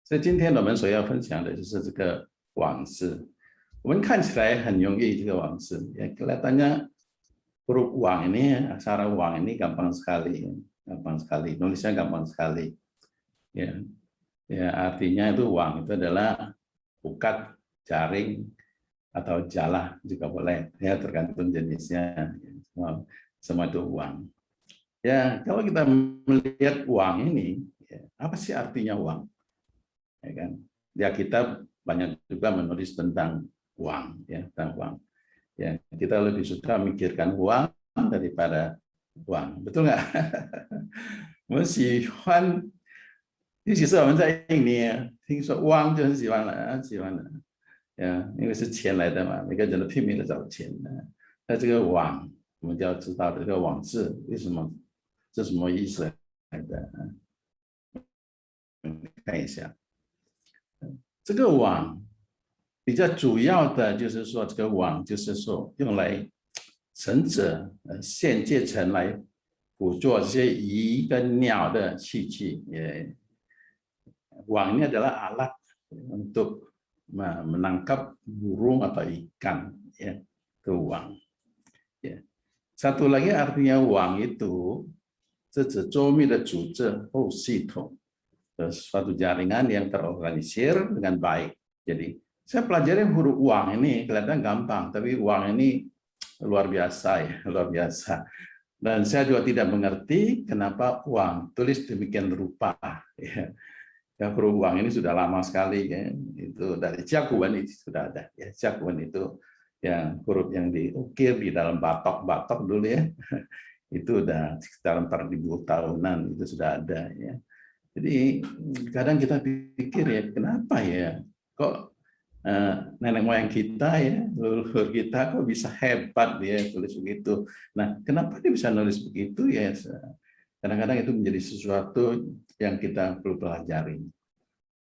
所以今天我们所要分享的就是这个网字。我们看起来很容易这个网字，ya kelihatannya huruf wang ini, aksara wang ini gampang sekali, nulisnya gampang sekali. Ya, ya artinya itu wang itu adalah pukat, jaring, atau jala juga boleh, ya tergantung jenisnya. Semua itu uang. Ya kalau kita melihat uang ini, ya, apa sih artinya uang? Ya kan? Ya kita banyak juga menulis tentang uang, ya tentang uang. Ya kita lebih suka mikirkan uang daripada uang, betul nggak? 我们喜欢，尤其是我们在印尼，听说汪就很喜欢了，很喜欢了，呀，因为是钱来的嘛，每个人都拼命的找钱的。那这个网，我们就要知道这个网字为什么，这什么意思来的？看一下，这个网比较主要的就是说，这个网就是说用来绳子、线接成来捕捉这些鱼跟鸟的器具。Uang ini adalah alat untuk menangkap burung atau ikan, ya, itu uang. Ya. Satu lagi artinya uang itu 是指周密的组织或系统的 suatu jaringan yang terorganisir dengan baik. Jadi saya pelajari huruf uang ini kelihatan gampang, tapi uang ini luar biasa ya, luar biasa. Dan saya juga tidak mengerti kenapa uang tulis demikian rupa. Ya. Ya, huruf uang ini sudah lama sekali, ya. Itu dari Jaguan itu sudah ada. Ya, Jaguan itu yang huruf yang diukir di dalam batok-batok dulu ya. Itu udah sekitar 4.000 tahunan itu sudah ada ya. Jadi kadang kita pikir ya kenapa ya kok nenek moyang kita ya, leluhur kita kok bisa hebat dia tulis begitu. Nah, kenapa dia bisa nulis begitu ya? Kadang-kadang itu menjadi sesuatu yang kita perlu pelajari.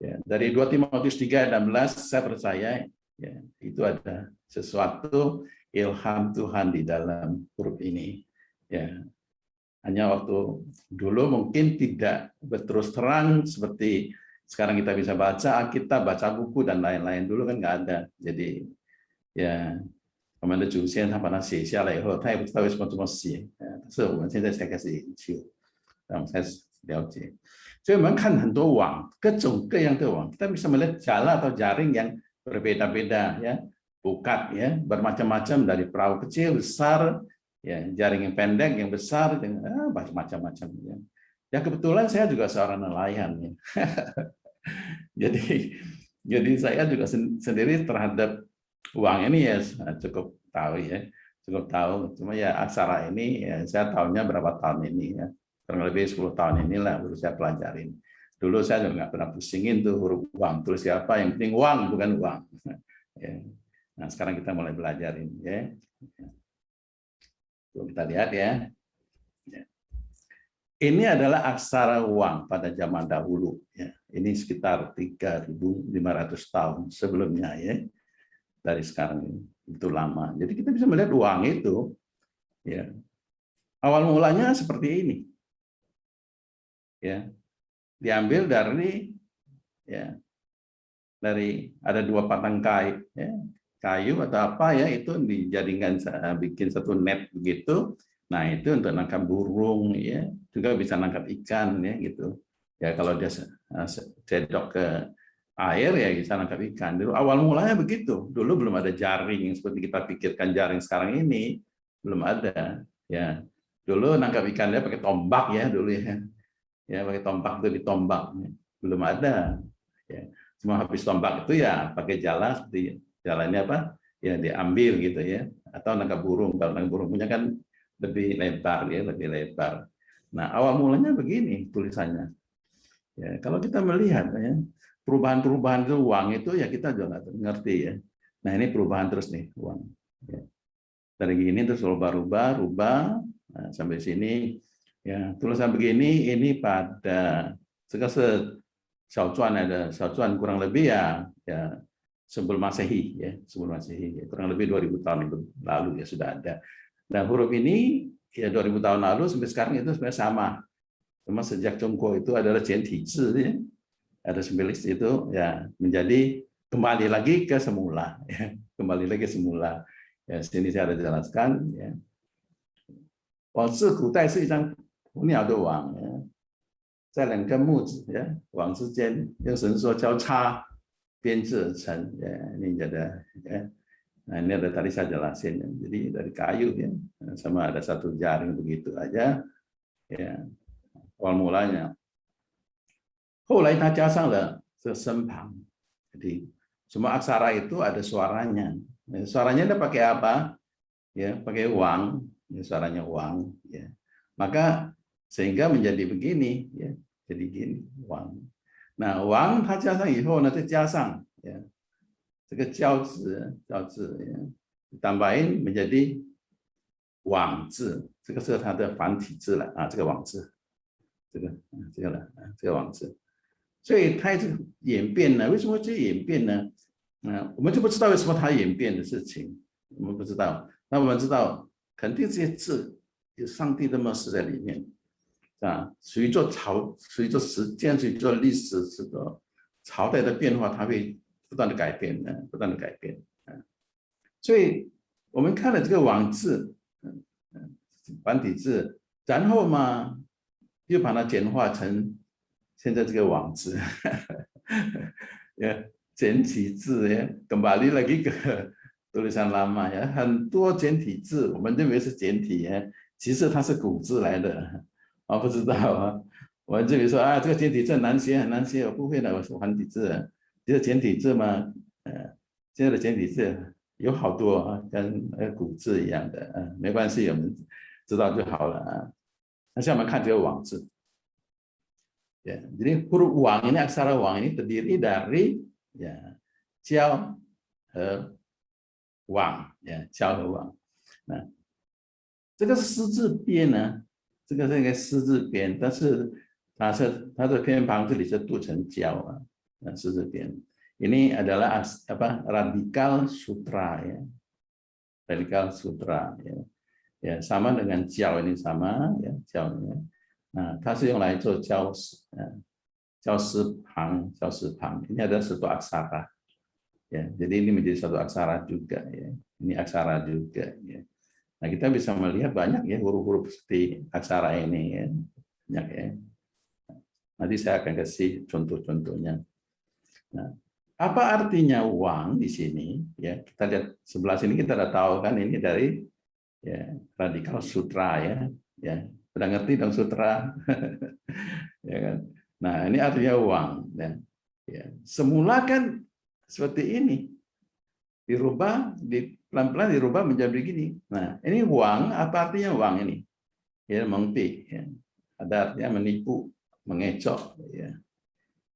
Ya, dari 2 Timotius 3:16 saya percaya ya, itu ada sesuatu ilham Tuhan di dalam huruf ini. Ya, hanya waktu dulu mungkin tidak berterus terang seperti sekarang kita bisa baca, kita baca buku dan lain-lain. Dulu kan nggak ada. Jadi ya 我们的祖先他把它写下来以后，他也不知道为什么这么写，但是我们现在才开始研究，让我们开始了解。所以我们看很多网，各种各样的网，kita bisa melihat jala atau jaring yang berbeda-beda, ya, pukat, ya, bermacam-macam dari perahu kecil, besar, ya, jaring yang pendek, yang besar, dengan macam-macam. Ya. Ya kebetulan saya juga seorang nelayan, ya. jadi saya juga sendiri terhadap uang ini ya cukup tahu ya, cukup tahu. Cuma ya aksara ini ya, saya tahunya berapa tahun ini ya, kurang lebih 10 tahun inilah baru saya pelajarin. Dulu saya juga nggak pernah pusingin tuh huruf uang, tulis siapa, yang penting uang bukan uang. Ya. Nah sekarang kita mulai belajarin ya. Kita lihat ya. Ini adalah aksara uang pada zaman dahulu ya. Ini sekitar 3.500 tahun sebelumnya ya. Dari sekarang itu lama. Jadi kita bisa melihat uang itu ya. Awal mulanya seperti ini. Ya. Diambil dari ya. Dari ada 2 batang kayu ya. Kayu atau apa ya itu dijadikan bikin satu net begitu. Nah, itu untuk nangkap burung ya, juga bisa nangkap ikan ya gitu. Ya kalau dia cedok ke air ya bisa nangkap ikan. Dulu awal mulanya begitu. Dulu belum ada jaring yang seperti kita pikirkan jaring sekarang ini, belum ada. Ya, dulu nangkap ikan dia pakai tombak ya dulu ya. Ya pakai tombak itu ditombak. Belum ada. Ya, cuma habis tombak itu ya pakai jala, seperti jalannya apa? Ya diambil gitu ya. Atau nangkap burung. Kalau nangkap burung punya kan lebih lebar ya, lebih lebar. Nah awal mulanya begini tulisannya. Ya kalau kita melihat ya. Perubahan-perubahan itu uang itu ya kita juga nggak ngerti ya. Nah ini perubahan terus nih uang. Ya. Dari gini terus rubah, nah, sampai sini ya tulisan begini ini pada sekitar Xiaozuan ada Xiaozuan kurang lebih ya sebelum Masehi ya sebelum Masehi ya, kurang lebih 2000 tahun lalu ya sudah ada. Nah huruf ini ya 2000 tahun lalu sampai sekarang itu sebenarnya sama. Cuma sejak Zhongguo itu adalah 简体字 ya. ada simbolis itu ya menjadi kembali lagi ke semula, ya. Kembali lagi ke semula. Ya, sini saya ada jelaskan. Ya. 网是古代是一张鸵鸟的网，在两根木子网之间用绳索交叉编织而成。Ini ada ini ada tadi saya jelasin. Jadi dari kayu ya, sama ada satu jaring begitu aja. Ya, awal mulanya. 后来它加上了这声旁， jadi semua aksara itu ada suaranya. Suaranya ada pakai apa? Ya, pakai wang. Ya, suaranya wang. Ya. Maka sehingga menjadi begini. Ya, jadi gini wang. Nah, wang 它加上以后呢，再加上ya, 这个交字ya, ditambahin menjadi 网字，这个是它的繁体字了啊，这个网字，这个了，这个网字。所以它一直演变呢，为什么会演变呢？我们就不知道为什么它演变的事情，我们不知道。那我们知道，肯定这些字有上帝的默示在里面，啊，随着时间、随着历史、随着朝代的变化，它会不断的改变，不断的改变。所以我们看了这个网字，繁体字，然后嘛，又把它简化成 现在这个网字，ya, 简体字ya, kembali lagi ke tulisan lama ya, 很多简体字我们认为是简体呀，其实它是古字来的，不知道啊。我们这里说啊，这个简体字很难写，很难写，我不会的，我说繁体字，其实简体字嘛，现在的简体字有好多啊，跟古字一样的，没关系，我们知道就好了啊。那下面看这个网字。 Ya, jadi huruf wang ini, aksara wang ini terdiri dari ya, jiao和 wang ya, jiao 和 wang。那这个诗字边呢，这个是一个诗字边，但是它的偏旁这里是读成jiao啊，诗字边。Ini adalah apa radikal sutra ya, radikal sutra ya, ya sama dengan jiao ini sama ya, jiao ya. 它是用来做交诗旁，ini ada satu aksara, ya. Jadi ini menjadi satu aksara juga, ya. Ini aksara juga, ya. Nah, kita bisa melihat banyak ya huruf-huruf seperti aksara ini, ya. Banyak ya. Nanti saya akan kasih contoh-contohnya. Nah, apa artinya wang di sini? Ya, kita lihat sebelah sini kita sudah tahu kan ini dari ya radikal sutra ya, ya. Udah ngerti dong sutra, ya kan? Nah ini artinya wang, ya. Semula kan seperti ini, dirubah, pelan-pelan dirubah menjadi begini. Nah ini wang, apa artinya wang ini? Ya mengti, ya. Ada artinya menipu, mengecoh, ya.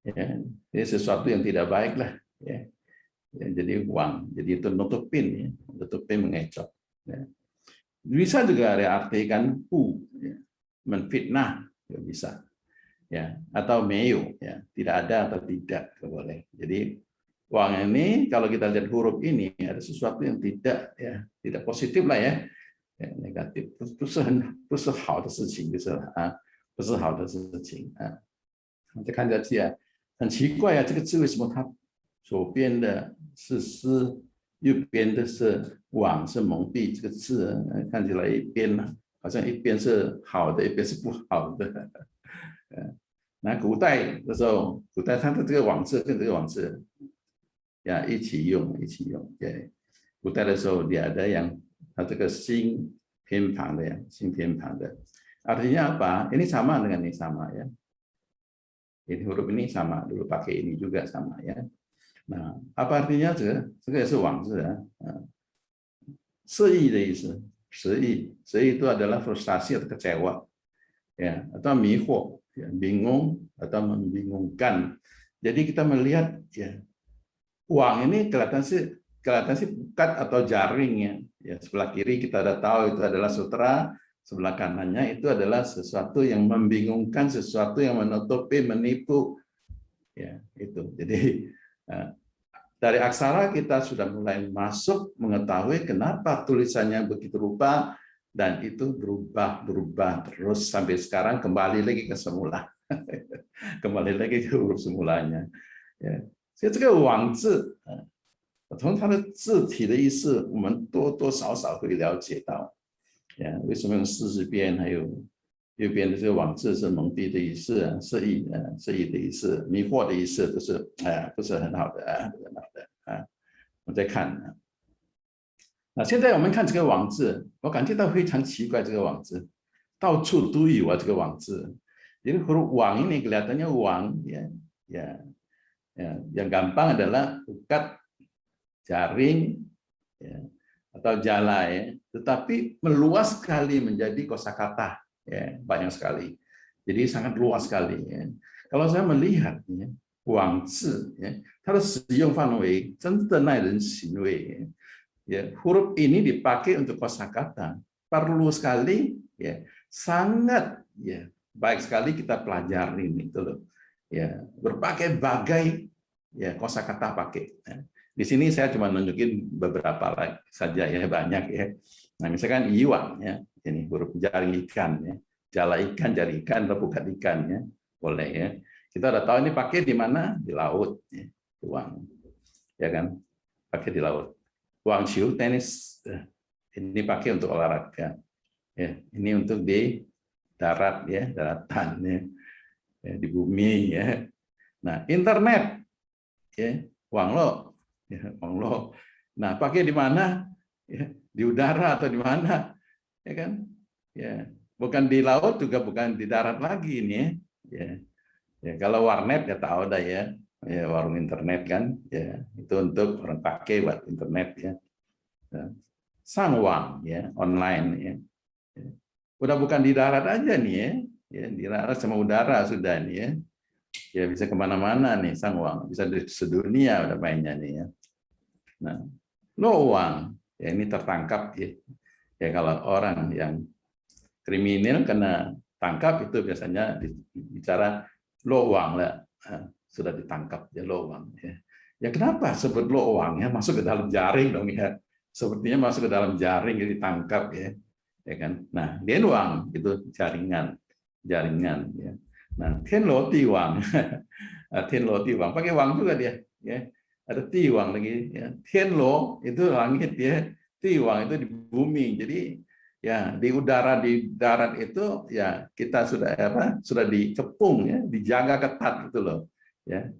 Ya. Ini sesuatu yang tidak baik lah, ya. Ya, jadi wang, jadi itu nutupin, ya. Nutupin mengecoh. Ya. Bisa juga diartikan ya. Menfitnah ya bisa ya, atau meyo ya, tidak ada atau tidak boleh. Jadi wang ini kalau kita lihat huruf ini ada sesuatu yang tidak ya, tidak positif lah ya, ya negatif, 不是好的事情，就是啊，不是好的事情啊。再看这字啊，很奇怪啊，这个字为什么它左边的是诗，右边的是网，是蒙蔽，这个字看起来一边呢？ 好像一边是好的，一边是不好的。那古代的时候，古代它的这个网字跟这个网字呀一起用，对，古代的时候dia ada yang它这个心偏旁的呀，心偏旁的。Artinya apa? Ini sama dengan ini sama ya. Ini huruf ini sama, dulu pakai ini juga sama ya. Nah, apa artinya 这个也是网字啊，示意的意思。 Seri itu adalah frustasi atau kecewa, ya, atau迷惑, ya, bingung atau membingungkan. Jadi kita melihat, ya, uang ini kelihatan sih bukat atau jaring ya. Sebelah kiri kita udah tahu itu adalah sutra, sebelah kanannya itu adalah sesuatu yang membingungkan, sesuatu yang menutupi, menipu, ya itu. Jadi dari aksara kita sudah mulai masuk mengetahui kenapa tulisannya begitu rupa dan itu berubah terus sampai sekarang kembali lagi ke semula. kembali lagi ke huruf semulanya. Ya. 所以这个网字，从它的字体的意思，我们多多少少会了解到，为什么用四字边，还有右边的这个网字是蒙蔽的意思，示意的意思，迷惑的意思，都是不是很好的很好的我们再看现在我们看这个网字，我感觉到非常奇怪，这个网字到处都有这个网字。Jadi huruf wang ini kelihatannya wang, yang gampang adalah ukat, jaring, atau jala, tetapi meluas sekali menjadi kosakata, banyak sekali. Jadi sangat luas sekali. Kalau saya melihat wang zi, 它的使用范围真的耐人寻味。huruf ini dipakai untuk kosakata, perlu sekali, sangat baik sekali kita pelajari itu loh. Berbagai kosakata pakai. Di sini saya cuma nunjukin beberapa saja banyak Nah, misalkan iwang ini huruf jaring ikan jala ikan, jari ikan, rebukan ikan boleh Kita udah tahu ini pakai di mana? Di laut uang. Ya kan? Pakai di laut. Wang Xiu tenis ini pakai untuk olahraga. Ini untuk di darat daratan di bumi Nah, internet Wang Lo. Wang Lo. Nah, pakai di mana? Di udara atau di mana? Ya kan? Bukan di laut juga bukan di darat lagi ini kalau warnet tahu dah warung internet kan itu untuk orang pakai buat internet Sangwang online udah bukan di darat aja nih di darat sama udara sudah nih bisa kemana-mana nih Sangwang, bisa di sedunia udah mainnya nih Nah, lowang ini tertangkap kalau orang yang kriminal kena tangkap itu biasanya bicara lowang lah sudah ditangkap lowang kenapa sebut lowang masuk ke dalam jaring dong sepertinya masuk ke dalam jaring jadi ditangkap kan nah denwang itu jaringan nah tenlo tiwang tenlo tiwang pakai wang juga dia ada tiwang lagi tenlo itu langit tiwang itu di bumi jadi di udara di darat itu kita sudah dikepung dijaga ketat gitu loh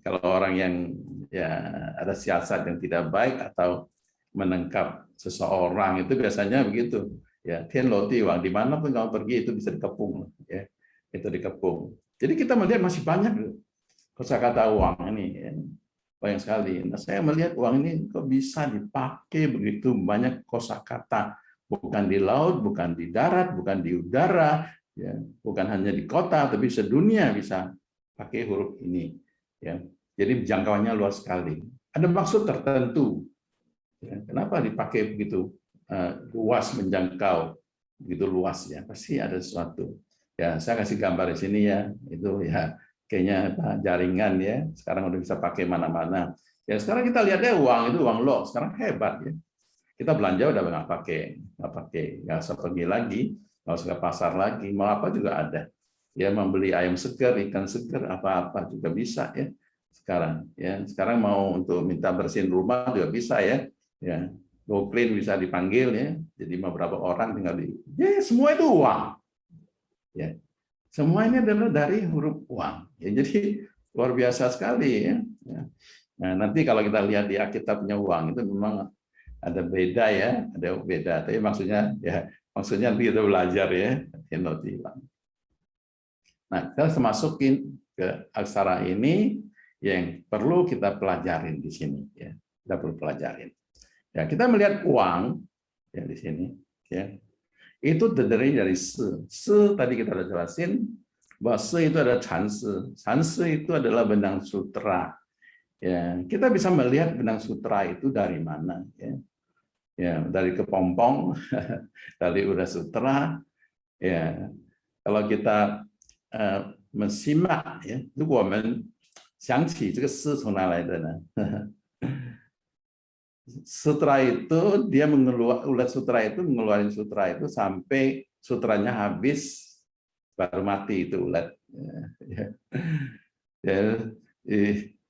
kalau orang yang ada siasat yang tidak baik atau menangkap seseorang itu biasanya begitu tianlo tiwang dimanapun kamu pergi itu bisa dikepung itu dikepung jadi kita melihat masih banyak kosakata uang ini banyak sekali nah saya melihat uang ini kok bisa dipakai begitu banyak kosakata bukan di laut, bukan di darat, bukan di udara, bukan hanya di kota, tapi sedunia bisa pakai huruf ini. Jadi jangkauannya luas sekali. Ada maksud tertentu. Kenapa dipakai begitu luas menjangkau, begitu luas Pasti ada sesuatu. Saya kasih gambar di sini itu kayaknya jaringan Sekarang udah bisa pakai mana-mana. Sekarang kita lihat uang itu uang lo, sekarang hebat Kita belanja udah nggak pakai, nggak usah pergi lagi, nggak usah ke pasar lagi, mau apa juga ada. Membeli ayam segar, ikan segar, apa-apa juga bisa sekarang. Sekarang mau untuk minta bersihin rumah juga bisa Go clean bisa dipanggil Jadi beberapa orang tinggal semua itu uang. Semuanya adalah dari huruf uang. Jadi luar biasa sekali Nah nanti kalau kita lihat di Alkitabnya uang itu memang ada beda ada beda. Tapi maksudnya maksudnya nanti kita belajar Nah, kita masukin ke aksara ini yang perlu kita pelajarin di sini Kita perlu pelajarin. Kita melihat uang di sini Itu terdiri dari se. Se tadi kita sudah jelasin bahwa se itu ada chansi. Chansi itu adalah benang sutra. Kita bisa melihat benang sutra itu dari mana dari kepompong, dari udah sutra. Kalau kita mensimak如果我们想起这个诗从哪来的呢sutra itu dia ulat sutra itu mengeluarkan sutra itu sampai sutranya habis baru mati itu ulat. Ya. Ya,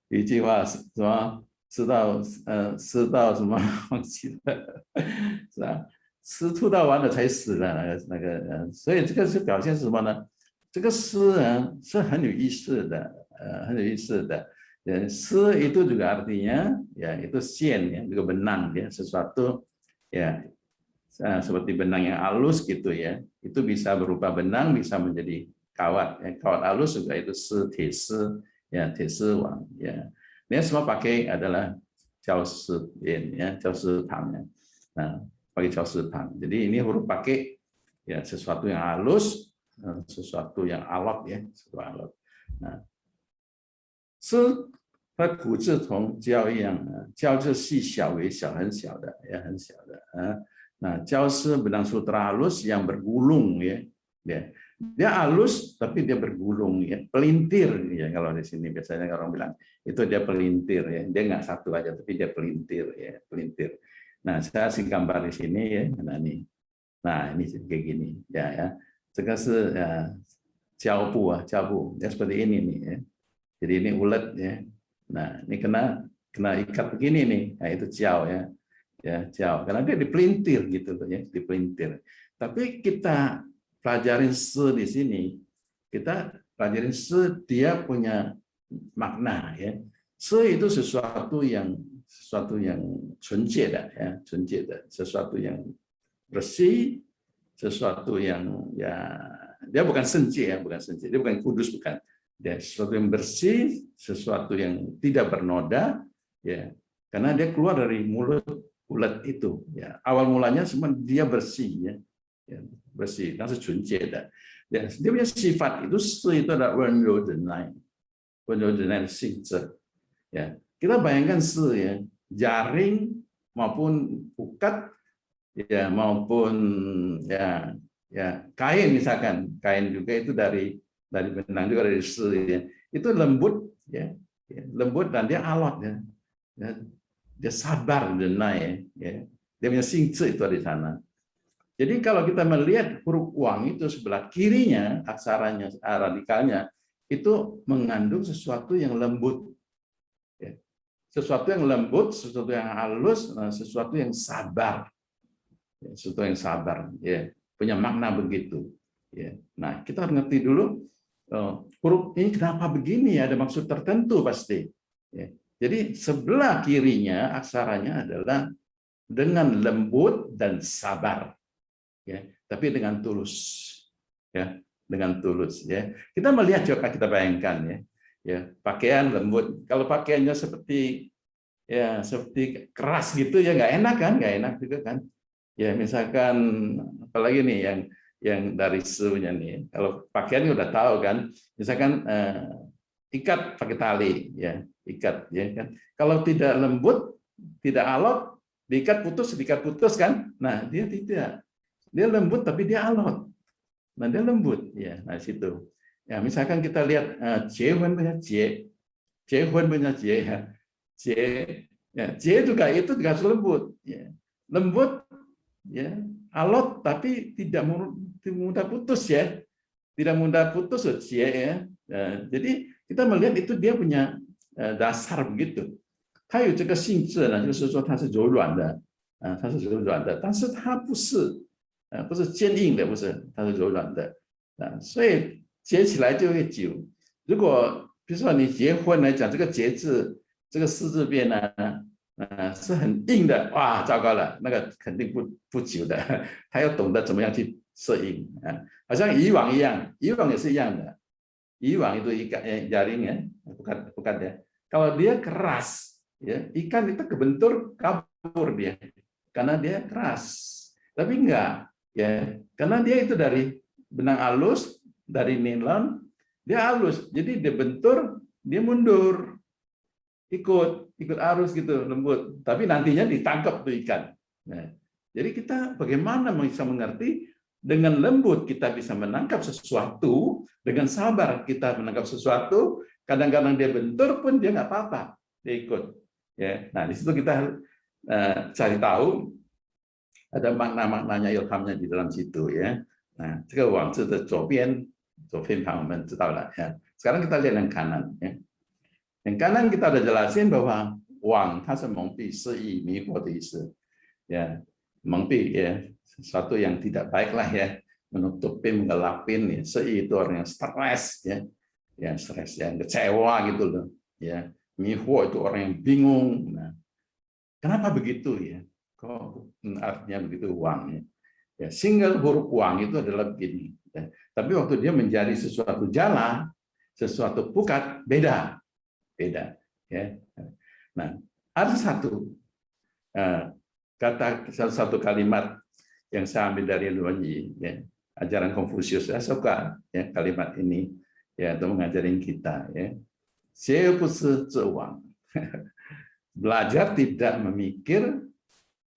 一句话什么吃到什么忘记了，是吧？吃吐到完了才死的所以这个是表现是什么呢？这个诗人是很有意思的，很有意思的。诗itu juga artinya ya itu sien ya, juga benang ya, sesuatu ya seperti benang yang halus gitu ya. Itu bisa berupa benang, bisa menjadi kawat. Ya. Kawat halus juga itu tesi ya, tesi wang ya. Ini semua pakai adalah jiao shi ya, jiao shi tang ya. Nah, pakai jiao shi tang. Jadi ini huruf pakai ya sesuatu yang halus, sesuatu yang alot ya, sesuatu alot. Nah, 诗和古字同胶一样，胶是细小微小，很小的，也很小的啊。Nah, jiao shi benang sutra halus yang bergulung ya. Dia halus tapi dia bergulung ya, pelintir ya kalau di sini biasanya orang bilang itu dia pelintir ya. Dia nggak satu aja tapi dia pelintir ya, pelintir. Nah, saya kasih gambar di sini ya. Nah, ini kayak gini ya. 这个是胶布ya seperti ini nih ya. Jadi ini ulet ya. Nah, ini kena ikat begini nih. Nah, itu jiao ya. Ya, jiao. Karena dia dipelintir gitu ya, dipelintir. Tapi kita pelajarin shi di sini. Kita pelajarin shi dia punya makna ya. Shi itu sesuatu yang cunjie ya, sesuatu yang bersih, sesuatu yang ya dia bukan senjie ya, dia bukan kudus bukan. Dia sesuatu yang bersih, sesuatu yang tidak bernoda, ya, karena dia keluar dari mulut ulat itu. Ya, awal mulanya semua dia bersih, ya, bersih, dan secunjie. Dia punya sifat itu adalah wenrou renai, ya. Kita bayangkan ya, jaring maupun ukat, ya maupun ya kain misalkan, kain juga itu dari benang juga dari shi ya. Itu lembut ya, lembut dan dia alot ya. Dia sabar denai ya. Dia punya singce itu di sana. Jadi kalau kita melihat huruf wang itu sebelah kirinya aksaranya radikalnya itu mengandung sesuatu yang lembut ya. Sesuatu yang lembut, sesuatu yang halus, sesuatu yang sabar. Ya, sesuatu yang sabar ya, punya makna begitu ya. Nah, kita harus ngerti dulu huruf ini kenapa begini ya, ada maksud tertentu pasti ya. Jadi sebelah kirinya aksaranya adalah dengan lembut dan sabar ya, tapi dengan tulus ya, dengan tulus ya. Kita melihat coba kita bayangkan ya pakaian lembut, kalau pakaiannya seperti keras gitu ya nggak enak kan, nggak enak juga kan ya. Misalkan apalagi nih yang dari sunya nih, kalau pakaiannya udah tahu kan, misalkan ikat pakai tali ya, ikat ya kan. Kalau tidak lembut, tidak alot, diikat putus kan. Nah, dia tidak. Dia lembut tapi dia alot. Nah, dia lembut ya. Nah, situ. Ya, misalkan kita lihat jiehun punya jiehun punya jie ya. Jie juga itu juga lembut ya. Lembut ya, alot tapi tidak mudah putus ya, tidak mudah putus ya. Jadi kita melihat itu dia punya dasar begitu. 它有这个性质呢，就是说它是柔软的，它是柔软的，但是它不是坚硬的，不是，它是柔软的，所以结起来就会久。如果比如说你结婚来讲，这个结字这个四字边呢，是很硬的，哇，糟糕了，那个肯定不久的，他要懂得怎么样去适应啊，好像以往一样，以往也是一样的，以往itu ikan jaring ya, bukan ya. Kalau dia keras, ya ikan itu kebentur kabur dia, karena dia keras. Tapi enggak, ya, karena dia itu dari benang halus, dari nilon, dia halus, jadi dia bentur, dia mundur. Ikut arus gitu, lembut. Tapi nantinya ditangkap tuh ikan. Nah, jadi kita bagaimana bisa mengerti dengan lembut kita bisa menangkap sesuatu, dengan sabar kita menangkap sesuatu. Kadang-kadang dia bentur pun dia nggak apa-apa, dia ikut. Ya, nah di situ kita cari tahu ada makna-maknanya ilhamnya di dalam situ ya. Nah, 这个网字的左边左偏旁我们知道了ya. Sekarang kita lihat yang kanan ya. Yang kanan kita udah jelasin bahwa wang 它是蒙蔽、失忆、迷惑的意思ya. 蒙蔽ya, sesuatu yang tidak baik lah ya, menutupin, menggelapin ya.失忆 itu orang yang stres ya. Ya stres, yang kecewa gitu loh ya. 迷惑 itu orang yang bingung. Nah, kenapa begitu ya? Kok artinya begitu wang ya? Ya, single huruf wang itu adalah begini. Ya. Tapi waktu dia menjadi sesuatu jala, sesuatu pukat, beda. Ya. Nah, ada satu kalimat yang saya ambil dari Luan Yi, ya, ajaran Konfusius. Saya suka ya, kalimat ini ya, untuk mengajarin kita. Ya. Belajar tidak memikir,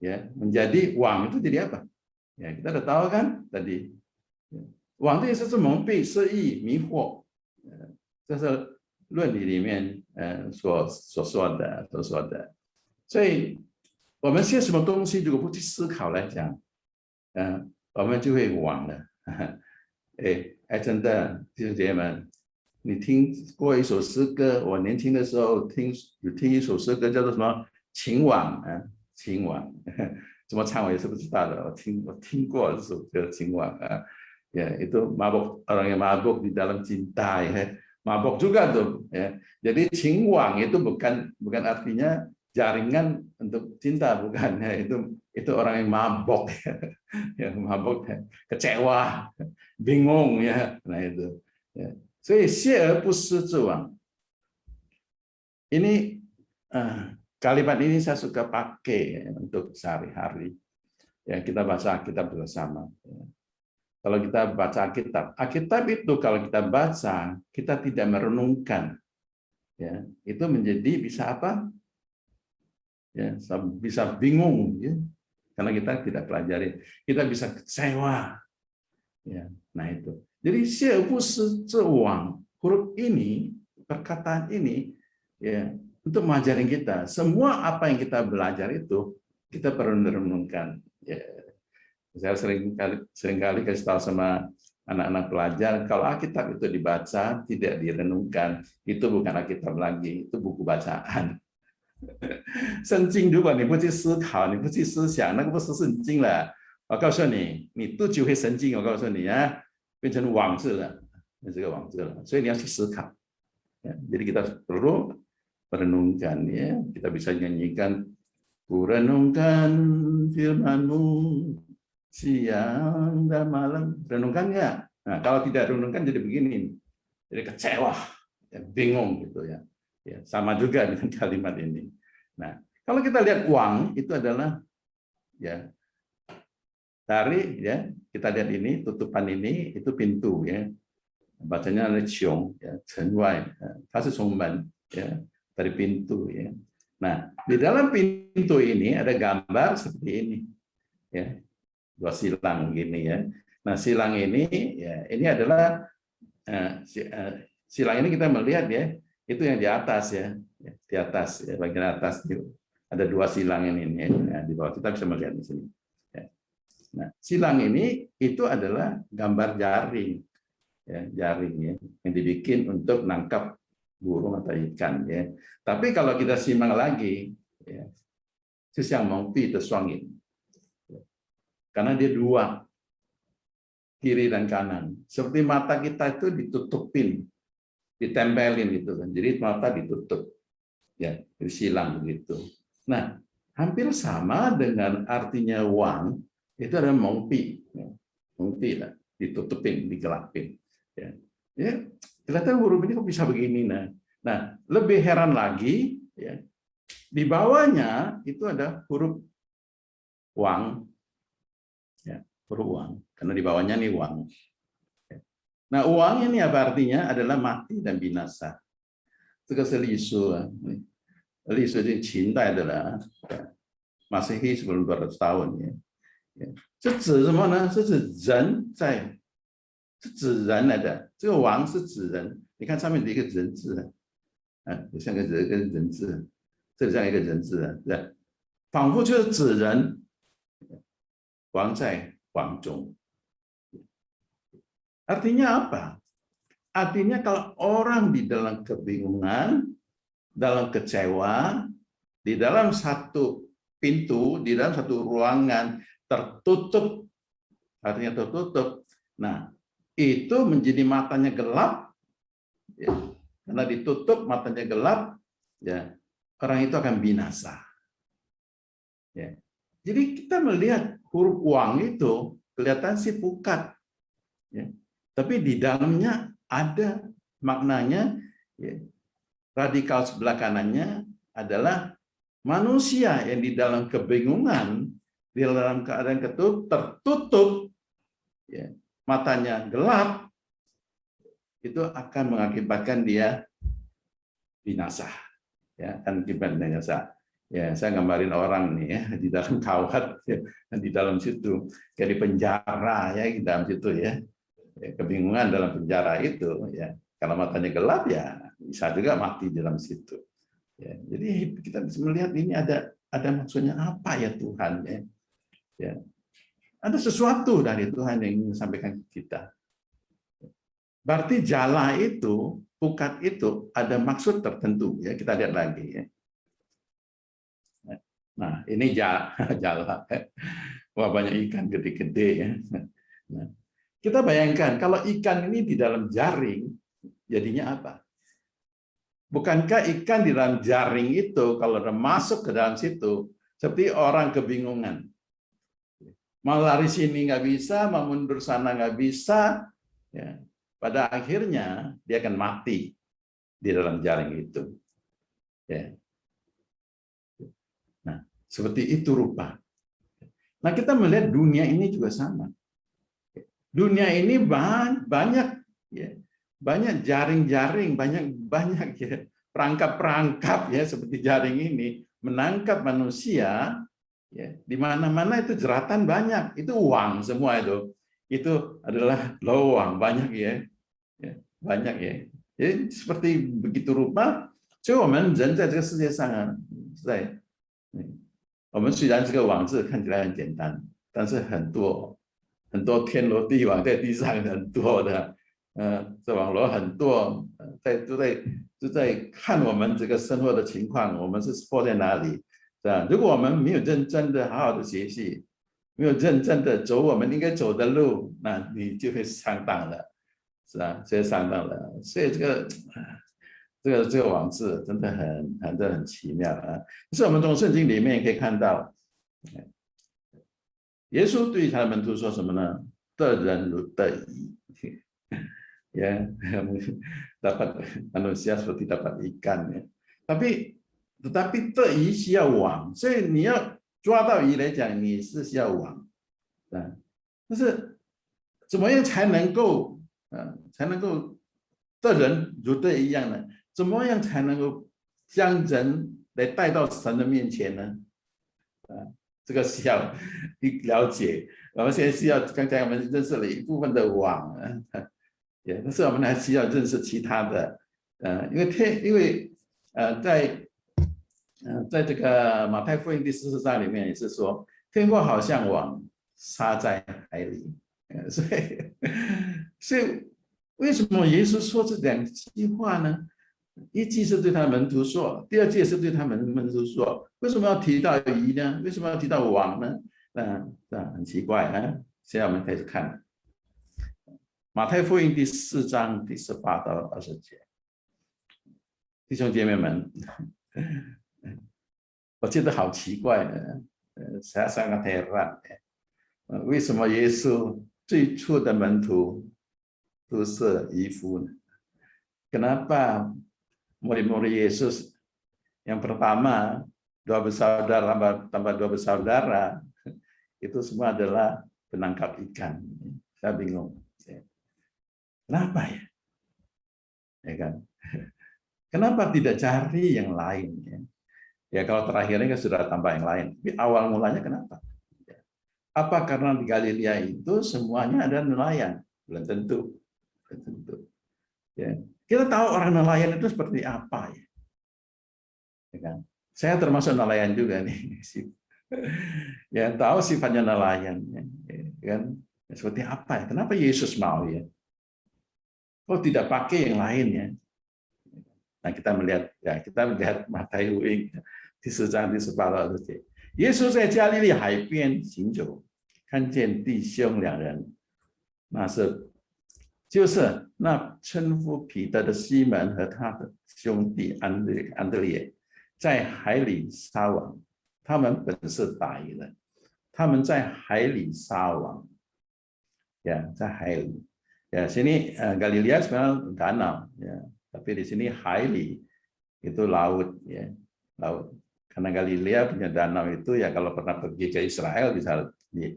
ya, menjadi wang itu jadi apa? Ya, kita udah tahu kan tadi. Wang itu是蒙蔽、失忆、迷惑，这是论理里面所说的。所以我们学什么东西，如果不去思考来讲，我们就会忘了。真的，弟兄姐妹们，你听过一首诗歌？我年轻的时候有听一首诗歌，叫做什么《情网》啊，《情网》。怎么唱我也是不知道的，我听过这首歌《情网》啊，ya itu mabuk, orang yang mabuk di dalam cinta ya, mabuk juga tuh ya. Jadi cingwang itu bukan artinya jaringan untuk cinta, bukan ya, itu orang yang mabuk ya, mabuk ya. Kecewa, bingung ya, nah itu ya. 所以锲而不舍之王 ini kalimat ini saya suka pakai ya, untuk sehari-hari. Ya, kita baca Alkitab bersama. Ya. Kalau kita baca Alkitab itu kalau kita baca, kita tidak merenungkan. Ya, itu menjadi bisa apa? Ya, bisa bingung ya. Karena kita tidak pelajari. Kita bisa kecewa. Ya, nah itu. Jadi huruf ini, perkataan ini ya, untuk mengajarin kita, semua apa yang kita belajar itu kita perlu merenungkan. Ya. Saya seringkali kasih tahu sama anak-anak pelajar, kalau Alkitab itu dibaca, tidak direnungkan, itu bukan Alkitab lagi, itu buku bacaan. 圣经如果你不去思考，你不去思想，那个不是圣经了。我告诉你，你都就会神经。我告诉你啊，变成网字了，这个网字了。所以你要去思考。Ya, jadi kita perlu merenungkan ya. Kita bisa nyanyikan, ku renungkan firman-Mu siang dan malam. Renungkan nggak? Nah, kalau tidak renungkan jadi begini, jadi kecewa, ya, bingung gitu ya. Ya, sama juga dengan kalimat ini. Nah, kalau kita lihat uang itu adalah ya dari ya, kita lihat ini tutupan ini itu pintu ya. Bacanya adalah ciong ya, cenwai,它是从门 ya, dari pintu ya. Nah, di dalam pintu ini ada gambar seperti ini. Ya. Dua silang gini ya. Nah, silang ini ya, ini adalah silang ini kita melihat ya, itu yang di atas ya, di atas ya, bagian atas itu ada dua silang ini ya, di bawah kita bisa melihat di sini. Ya. Nah, silang ini itu adalah gambar jaring, ya, jaring ya, yang dibikin untuk nangkap burung atau ikan ya. Tapi kalau kita simak lagi, ya, karena dia dua, kiri dan kanan, seperti mata kita itu ditutupin, ditempelin gitu kan, jadi mata ditutup, ya, silang begitu. Nah, hampir sama dengan artinya wang. Itu adalah mongpi, mongpi lah, ditutupin, digelapin. Ya, ya, kelihatan huruf ini kok bisa begini. Nah, lebih heran lagi, ya, di bawahnya itu ada huruf wang, ya, huruf wang, karena di bawahnya nih wang. Nah, uang ini apa artinya? Adalah mati dan binasa. Itu lisu, lisu itu Qin代的了，Masehi sebelum 200 tahun ya. 这指什么呢？是指人在，是指人来的。这个王是指人，你看上面的一个人字，像个人字，这里像一个人字，对，仿佛就是指人，王在王中。Artinya apa? artinya kalau orang di dalam kebingungan, dalam kecewa, di dalam satu pintu, di dalam satu ruangan tertutup, artinya tertutup. Nah, itu menjadi matanya gelap, ya, karena ditutup matanya gelap, ya, orang itu akan binasa. Ya. Jadi kita melihat huruf uang itu kelihatan sih pukat, ya, tapi di dalamnya ada maknanya. Ya. Radikal sebelah kanannya adalah manusia yang di dalam kebingungan, di dalam keadaan tertutup, ya, matanya gelap, itu akan mengakibatkan dia binasa, ya, kan binasa. Ya, saya gambarin orang nih ya di dalam kawat, ya, di dalam situ kayak di penjara ya, di dalam situ ya, kebingungan dalam penjara itu ya, karena matanya gelap ya bisa juga mati di dalam situ. Ya, jadi kita bisa melihat ini ada maksudnya apa ya Tuhan ya. Ya. Ada sesuatu dari Tuhan yang ingin disampaikan ke kita. Berarti jala itu, pukat itu ada maksud tertentu ya, kita lihat lagi ya. Nah, ini jala. Wah, banyak ikan gede-gede ya. Nah, kita bayangkan kalau ikan ini di dalam jaring jadinya apa? Bukankah ikan di dalam jaring itu kalau udah masuk ke dalam situ seperti orang kebingungan, mau lari sini nggak bisa, mau mundur sana nggak bisa, ya, pada akhirnya dia akan mati di dalam jaring itu. Ya. Nah, seperti itu rupa. Nah, kita melihat dunia ini juga sama. Dunia ini banyak, ya, banyak jaring-jaring, banyak ya, perangkap-perangkap ya seperti jaring ini menangkap manusia, ya, di mana-mana itu jeratan banyak, itu uang semua itu adalah lowang banyak ya, banyak ya. Jadi seperti begitu rupa，所以我们人在这个世界上啊，我们虽然这个网字看起来很简单，但是很多天罗地网在地上很多的。这网络很多，都在看我们这个生活的情况，我们是活在哪里，是吧？如果我们没有认真的好好的学习，没有认真的走我们应该走的路，那你就会上当了，是吧？就会上当了。所以这个网字真的很奇妙啊！可是我们从圣经里面可以看到，耶稣对他的门徒说什么呢？得人如得鱼。Ya, dapat manusia seperti dapat ikan ya. Tetapi 这鱼需要网，所以你要抓到鱼来讲，你是需要网，但是怎么样才能够的人如对一样呢？怎么样才能够将人来带到神的面前呢？这个需要了解。我们现在需要，刚才我们认识了一部分的网。但是我们还需要认识其他的，因为在这个马太福音第14章里面也是说，天国好像网撒在海里，所以为什么耶稣说这两句话呢？一句是对他的门徒说，第二句是对他们门徒说，为什么要提到鱼呢？为什么要提到网呢？很奇怪啊！现在我们开始看。马太福音第4章第18到20节，弟兄姐妹们，我觉得好奇怪的，saya sangat heran，为什么耶稣最初的门徒都是渔夫呢？ Kenapa murid-murid Yesus yang pertama 2 bersaudara tambah 2 bersaudara itu semua adalah penangkap ikan? Saya bingung. Kenapa ya? Ya kan? Kenapa tidak cari yang lain? Ya kalau terakhirnya kan sudah tambah yang lain. Tapi awal mulanya kenapa? Apa karena di Galilea itu semuanya ada nelayan? Belum tentu. Belum tentu. Ya. Kita tahu orang nelayan itu seperti apa ya? Ya kan? Saya termasuk nelayan juga nih. Ya tahu sifatnya nelayan. Ya kan? Seperti apa ya? Kenapa Yesus mau ya? Kok tidak pakai yang lain ya? Nah, kita melihat Matayo第4章第18到20节，耶稣在加利利海边行走，看见弟兄2人，就是那称呼彼得的西门和他的兄弟安德烈，在海里撒网。他们本是打渔人，他们在海里撒网，ya, 在海里. Ya, sini Galilea sebenarnya danau, ya, tapi di sini Haili itu laut, ya, laut. Karena Galilea punya danau itu ya kalau pernah pergi ke Israel bisa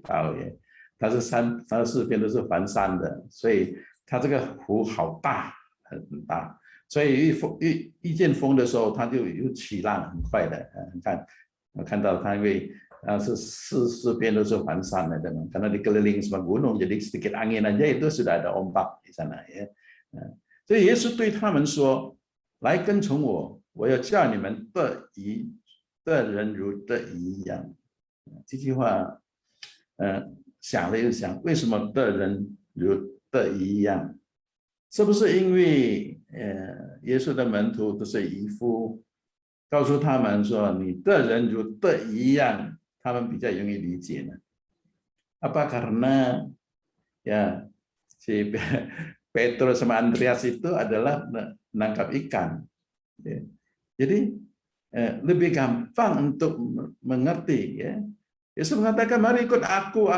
tahu ya. 它的四边都是环山的，所以它这个湖好大，很大，所以遇见风的时候，它就起浪很快的。你看，我看到它因为是四边都是环山的，karena dikelilingi sama gunung, jadi sedikit angin aja itu sudah ada ombak di sana ya. 所以耶稣对他们说：“来跟从我，我要叫你们得人如得鱼一样。”这句话，想了又想，为什么得人如得鱼一样？是不是因为耶稣的门徒都是渔夫，告诉他们说你得人如得鱼一样？他们比较容易理解呢。Apa karena ya si Petrus sama Andreas itu adalah menangkap ikan. Jadi lebih gampang untuk mengerti ya. Yesus mengatakan mari ikut aku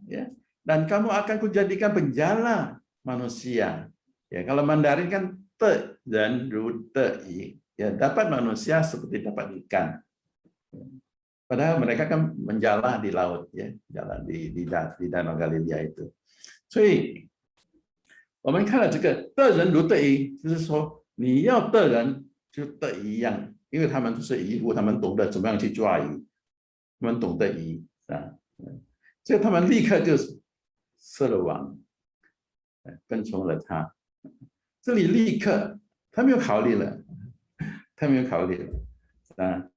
ya, dan kamu akan kujadikan penjala manusia. Ya, kalau Mandarin kan te dan ru te i. Ya, dapat manusia seperti dapat ikan. Padahal mereka kan menjala di laut, ya, jalan di Danau Galilea itu. 所以我们看了这个得人如得鱼，就是说你要得人就得鱼一样，因为他们都是渔夫，他们懂得怎么样去抓鱼，他们懂得鱼啊，所以他们立刻就设了网，跟从了他。这里立刻他没有考虑了，他没有考虑了啊。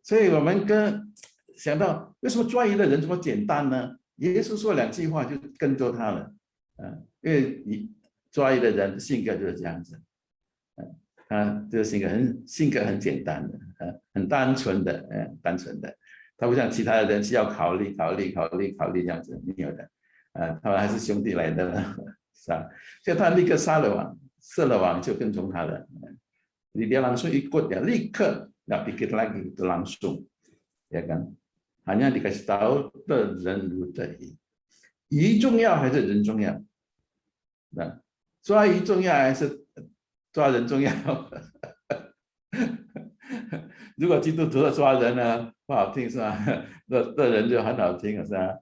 所以我们想到为什么抓鱼的人这么简单呢？耶稣说2句话就跟着他了，因为抓鱼的人性格就是这样子，这个性格很简单的，很单纯的，单纯的，他不像其他的人需要考虑这样子，没有的，他们还是兄弟来的，是吧？所以他立刻设了网就跟从他了，dia langsung ikut ya, 立刻 nggak pikir lagi, itu langsung, ya kan? Hanya dikasih tahu 得人如得鱼，鱼重要还是人重要？那抓鱼重要还是抓人重要？如果基督徒的抓人呢，不好听是吧？得人就很好听是吧？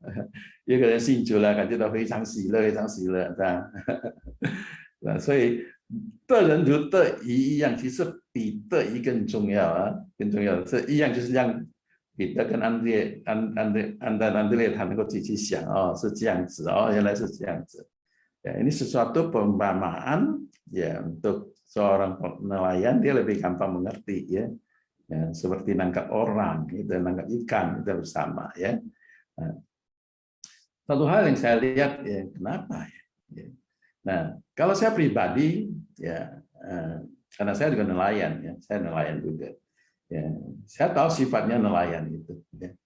一个人信主了，感觉到非常喜乐，非常喜乐，是吧？所以得人如得鱼一样，其实比得鱼更重要啊，更重要的是一样，就是让彼得跟安德烈他能够自己想哦，是这样子哦，原来是这样子。Ya, ini sesuatu perumpamaan ya untuk seorang nelayan dia lebih gampang mengerti ya, seperti nangkap orang, itu nangkap ikan itu bersama ya. Satu hal yang saya lihat ya, kenapa ya? Nah, kalau saya pribadi ya, karena saya juga nelayan ya, saya nelayan juga. Ya, saya tahu sifatnya nelayan itu. Ya.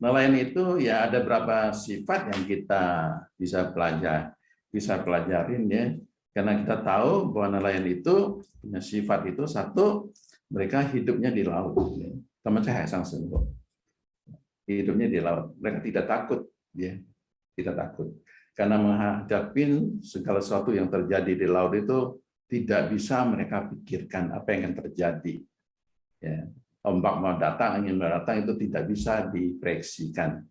Nelayan itu ya ada beberapa sifat yang kita bisa pelajarin ya, karena kita tahu bahwa nelayan itu punya sifat itu satu, mereka hidupnya di laut. Ya. Teman saya hidupnya di laut, mereka tidak takut, ya, tidak takut, karena menghadapi segala sesuatu yang terjadi di laut itu tidak bisa mereka pikirkan apa yang akan terjadi. Ya, ombak mau datang, angin mau datang itu tidak bisa dipreksikan.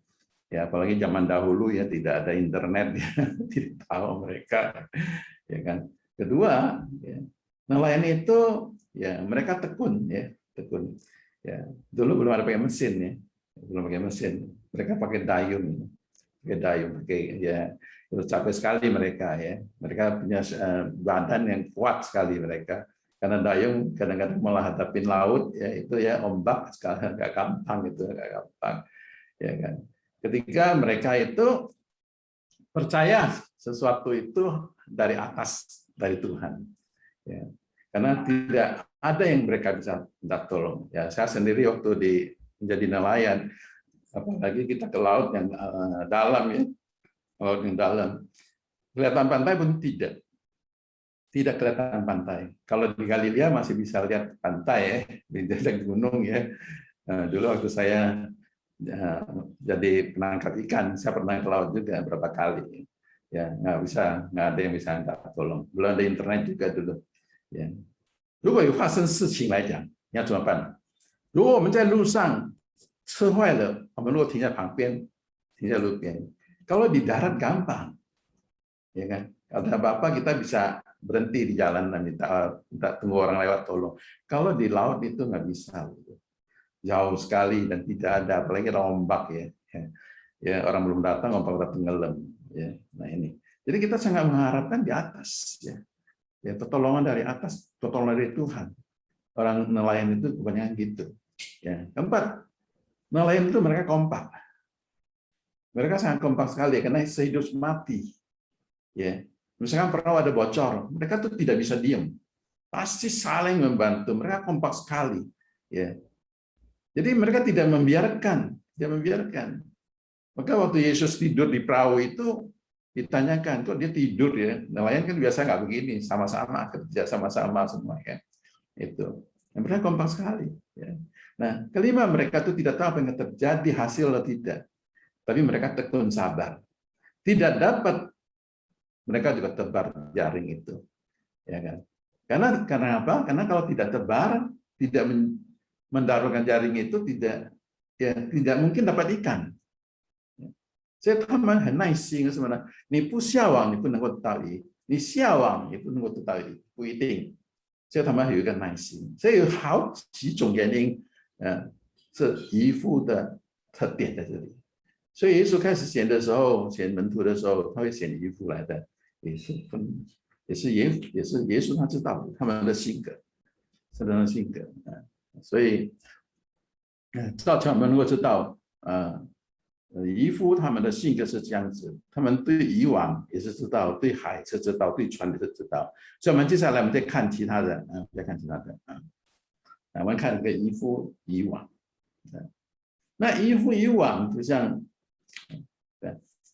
Ya, apalagi zaman dahulu ya tidak ada internet, ya, tidak tahu mereka. Ya kan. Kedua, ya, nelayan itu ya mereka tekun, ya tekun. Ya, dulu belum ada pakai mesin ya, belum pakai mesin. Mereka pakai dayung, ya. Terus capek sekali mereka ya. Mereka punya badan yang kuat sekali mereka. Karena dayung kadang-kadang malah hadapin laut ya, itu ya ombak sekali nggak gampang, itu nggak gampang ya kan. Ketika mereka itu percaya sesuatu itu dari atas dari Tuhan. Ya. Karena tidak ada yang mereka bisa minta tolong. Ya, saya sendiri waktu menjadi nelayan, apalagi kita ke laut yang dalam ya, laut yang dalam, kelihatan pantai pun tidak kelihatan pantai. Kalau di Galilea masih bisa lihat pantai ya, di dekat gunung ya. Dulu waktu saya jadi penangkap ikan, saya pernah ke laut juga beberapa kali. Ya, nggak ada yang bisa minta tolong. Belum ada internet juga dulu. Ya. 如果有发生事情来讲，你要怎么办？如果我们在路上车坏了，我们如果停在旁边，停在路边，kalau di darat gampang, ya kan? Kalau ada apa-apa kita bisa berhenti di jalan dan minta tunggu orang lewat tolong. Kalau di laut itu nggak bisa, jauh sekali dan tidak ada, apalagi ombak ya. Ya orang belum datang, ombak udah tenggelam. Ya, nah ini. Jadi kita sangat mengharapkan di atas, ya. Ya, pertolongan dari atas, pertolongan dari Tuhan. Orang nelayan itu kebanyakan gitu. Ya. Keempat, nelayan itu mereka kompak. Mereka sangat kompak sekali karena sehidup mati. Ya. Misalkan pernah ada bocor, mereka tuh tidak bisa diam. Pasti saling membantu. Mereka kompak sekali. Ya. Jadi mereka tidak membiarkan. Maka waktu Yesus tidur di perahu itu, ditanyakan, kok dia tidur ya? Nelayan kan biasa nggak begini, sama-sama kerja sama-sama semua ya. Itu. Mereka kompak sekali. Ya. Nah, kelima, mereka itu tidak tahu apa yang terjadi, hasil atau tidak. Tapi mereka tekun sabar. Tidak dapat, mereka juga tebar jaring itu. Ya kan? Karena apa? Karena kalau tidak tebar, tidak mendarukan jaring itu, tidak mungkin dapat ikan. 所以他们很耐心，什么呢？你不下网，你不能够得到鱼；你下网，也不能够得到鱼，不一定。所以他们有一个耐心。所以有好几种原因，是渔夫的特点在这里。所以耶稣开始选的时候，选门徒的时候，他会选渔夫来的，也是耶稣他知道他们的性格，是他们的性格所以造成我们能够知道渔夫他们的性格是这样子，他们对渔网也是知道，对海是知道，对船也是知道。所以我们接下来我们再看其他的，再看其他的我们看这个渔夫渔网。那渔夫渔網就像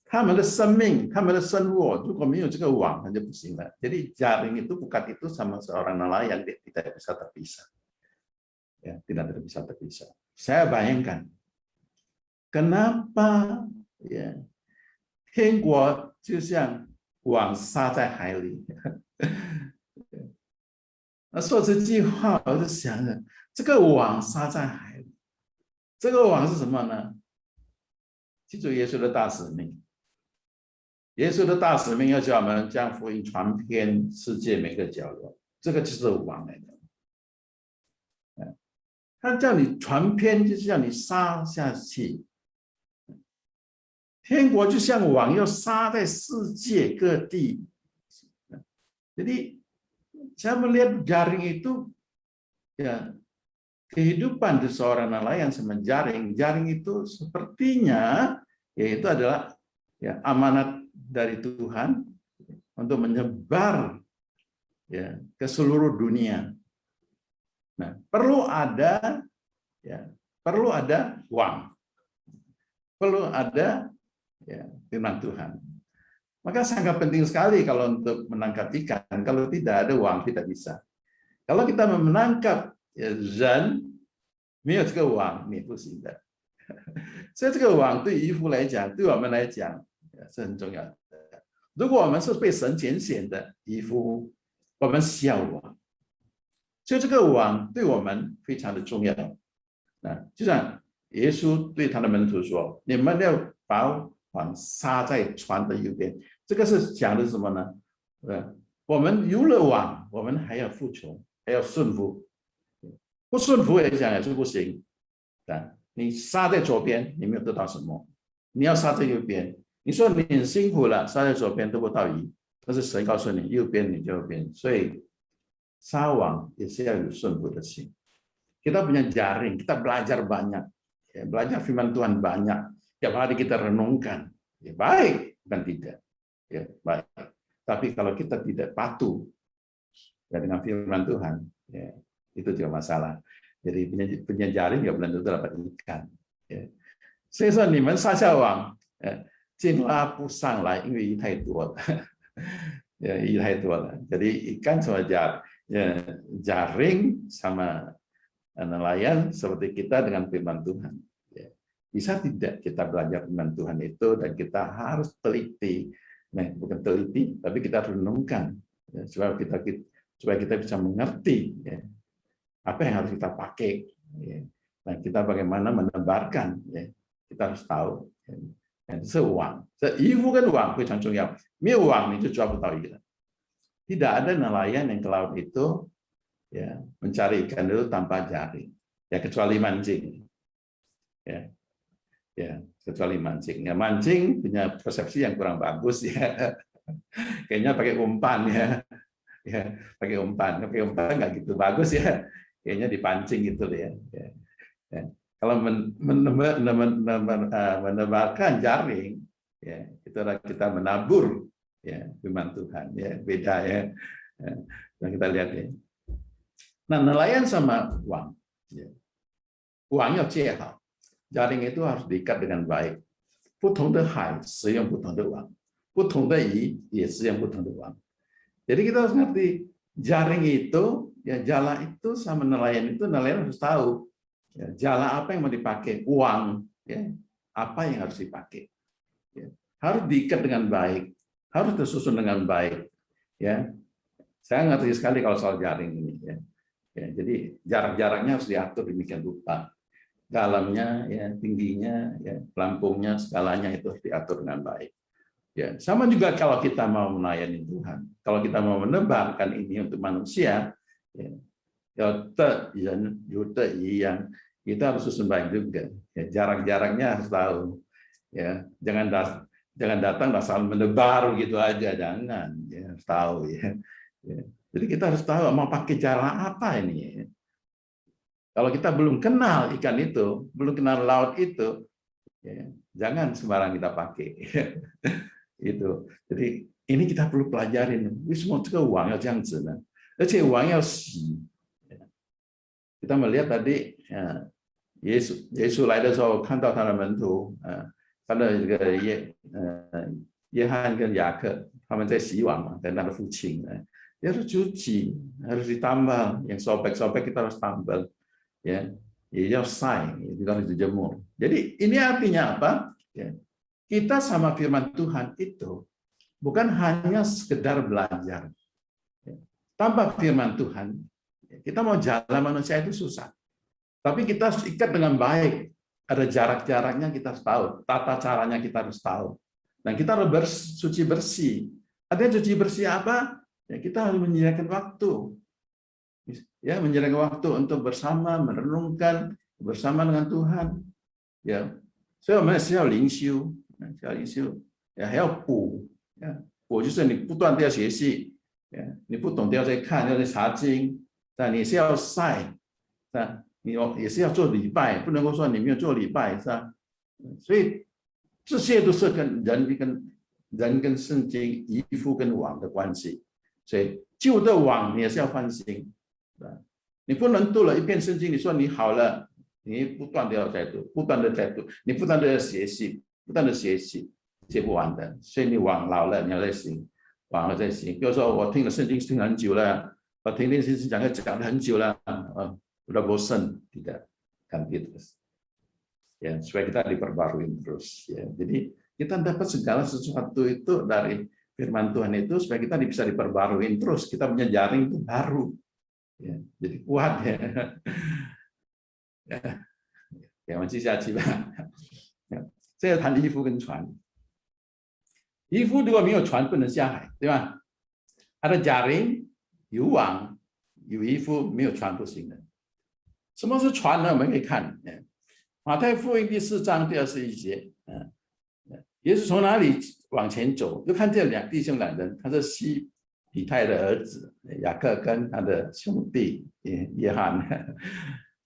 他們的生命，他們的生活，如果沒有這個網，那就不行了。Jadi jaring itu bukan itu sama seorang nelayan tidak bisa terpisah. Ya, tidak bisa terpisah. Saya bayangkan, kenapa ya 天國就像網撒在海裡。那說這句話，我就想着，這個網撒在海裡。這個網是什麼呢？記住耶穌的大使命。耶穌的大使命要叫我們將福音傳遍世界每個角落，這個就是網來的。他叫你傳遍，就是叫你撒下去。天國就像網，要撒在世界各地。Jadi saya melihat jaring itu ya. Kehidupan di seorang nelayan sama jaring itu sepertinya yaitu adalah ya amanat dari Tuhan untuk menyebar ya ke seluruh dunia. Nah, perlu ada uang, perlu ada ya firman Tuhan. Maka sangat penting sekali kalau untuk menangkap ikan. Kalau tidak ada uang tidak bisa. Kalau kita menangkap 人没有这个网，你不行的。所以这个网对渔夫来讲，对我们来讲是很重要的。如果我们是被神拣选的渔夫，我们需要网。所以这个网对我们非常的重要。就像耶稣对他的门徒说：“你们要把网撒在船的右边。”这个是讲的什么呢？我们有了网，我们还要服从，还要顺服。不顺服也讲也是不行。你撒在左边，你没有得到什么；你要撒在右边，你说你很辛苦了，撒在左边得不到鱼，但是神告诉你右边你就右边。所以撒网也是要有顺服的心。Kita punya jaring, kita belajar banyak, ya, belajar firman Tuhan banyak. Tiap hari kita renungkan, ya baik bukan tidak, ya baik. Tapi kalau kita tidak patuh dengan firman Tuhan, ya, itu juga masalah. Jadi punya jaring ya belum tentu dapat ikan. Ya. 所以说你们撒下网，竟拉不上来，因为鱼太多了，鱼太多了。Jadi ikan sama jaring sama nelayan seperti kita dengan firman Tuhan. Bisa tidak kita belajar firman Tuhan itu dan kita harus teliti, nah, bukan teliti, tapi kita renungkan supaya kita bisa mengerti apa yang harus kita pakai. Nah, kita bagaimana menebarkan. Kita harus tahu. 是网，这渔夫跟网非常重要，没有网你就抓不到鱼了。Tidak ada nelayan yang ke laut itu ya mencari ikan itu tanpa jaring, ya kecuali mancing, ya kecuali mancing. Ya mancing punya persepsi yang kurang bagus ya, kayaknya pakai umpan ya pakai umpan nggak gitu bagus ya, kayaknya dipancing gitu ya. Kalau menebarkan jaring, ya, itu adalah kita menabur ya firman Tuhan, ya beda ya. Nah, kita lihat ya. Nah, nelayan sama uang, ya. Uangnya cehal, jaring itu harus diikat dengan baik. 不同的海使用不同的网，不同的鱼也使用不同的网。Jadi kita harus ngerti jaring itu, ya jala itu sama nelayan itu, nelayan harus tahu. Ya, jala apa yang mau dipakai, uang, ya, apa yang harus dipakai, ya, harus diikat dengan baik, harus tersusun dengan baik, ya. Saya ngerti sekali kalau soal jaring ini, ya. Ya, jadi jarak-jaraknya harus diatur demikian rupa, dalamnya, ya, tingginya, ya, pelampungnya, skalanya itu harus diatur dengan baik. Ya, sama juga kalau kita mau melayani Tuhan, kalau kita mau menebarkan ini untuk manusia, ya, yang kita harus susun baik juga. Ya, jarak-jaraknya harus tahu. Ya, jangan datang asal menebar gitu aja, jangan. Ya, harus tahu ya. Ya. Jadi kita harus tahu mau pakai cara apa ini. Ya. Kalau kita belum kenal ikan itu, belum kenal laut itu, ya, jangan sembarang kita pakai. Itu. Jadi ini kita perlu pelajarin. Semua itu uang yang jangan. Uang yang kita melihat tadi Yesus 来的时候看到他的门徒，看到这个约翰跟雅各他们在洗碗嘛，跟他的父亲，harus cuci, harus ditambal, yang sobek-sobek kita harus tambal, ya, sai, kita harus dijemur. Jadi ini artinya apa? Ya, kita sama firman Tuhan itu bukan hanya sekedar belajar. Tanpa firman Tuhan, kita mau jalan manusia itu susah. Tapi kita harus ikat dengan baik. Ada jarak-jaraknya kita harus tahu. Tata caranya kita harus tahu. Dan kita harus suci bersih. Artinya suci bersih apa? Ya, kita harus menyediakan waktu. Ya, menyediakan waktu untuk bersama, merenungkan bersama dengan Tuhan. Ya, 所以我们是要灵修，也还要补。补就是你不断的要学习，你不懂的要再看，要再查经。但你是要晒，你也是要做礼拜，不能够说你没有做礼拜，是吧？所以这些都是跟人跟圣经、渔夫跟网的关系。所以旧的网你也是要换新，是吧？你不能读了一遍圣经，你说你好了，你不断的要再读，不断的在读，你不断的要学习，不断的学习，学不完的。所以你网老了，你要再行，网了再行。比如说我听了圣经听很久了。我听电视讲了很久了，udah bosan, tidak ganti terus. Ya, supaya kita diperbarui terus. Ya. Jadi kita dapat segala sesuatu itu dari firman Tuhan itu supaya kita bisa diperbarui terus. Kita punya jaring itu baru. Ya, jadi kuat ya. Ya, 我们接下去吧。这要谈渔夫跟船。渔夫如果没有船不能下海，对吧？ada jaring。有网有渔夫，没有船不行的。什么是船呢？我们可以看，马太福音第4章第21节，耶稣从哪里往前走，就看见弟兄两人，他是西比泰的儿子雅各跟他的兄弟约翰，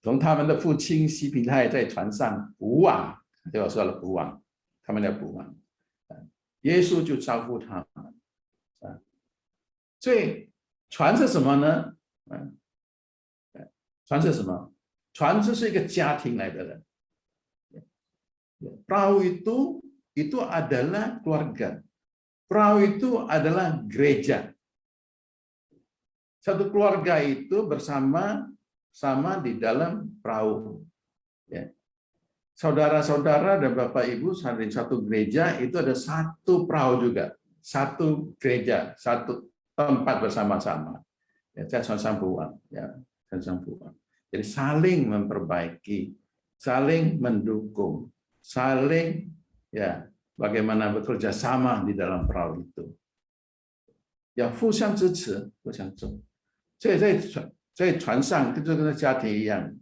从他们的父亲西比泰在船上捕网，对我说了捕网，他们在捕网，耶稣就招呼他们，所以船是什么呢？船是什么？船就是一个家庭来的人。Perahu itu adalah keluarga. Perahu itu adalah gereja. Satu keluarga itu bersama di dalam perahu. Ya. Saudara-saudara dan Bapak Ibu di satu gereja itu ada satu perahu juga, satu gereja, satu tempat bersama-sama. Ya, jadi saling memperbaiki, saling mendukung, saling bagaimana bekerja sama di dalam perahu itu. Ya, 互相支持，互相重。所以在船上跟这个家庭一样，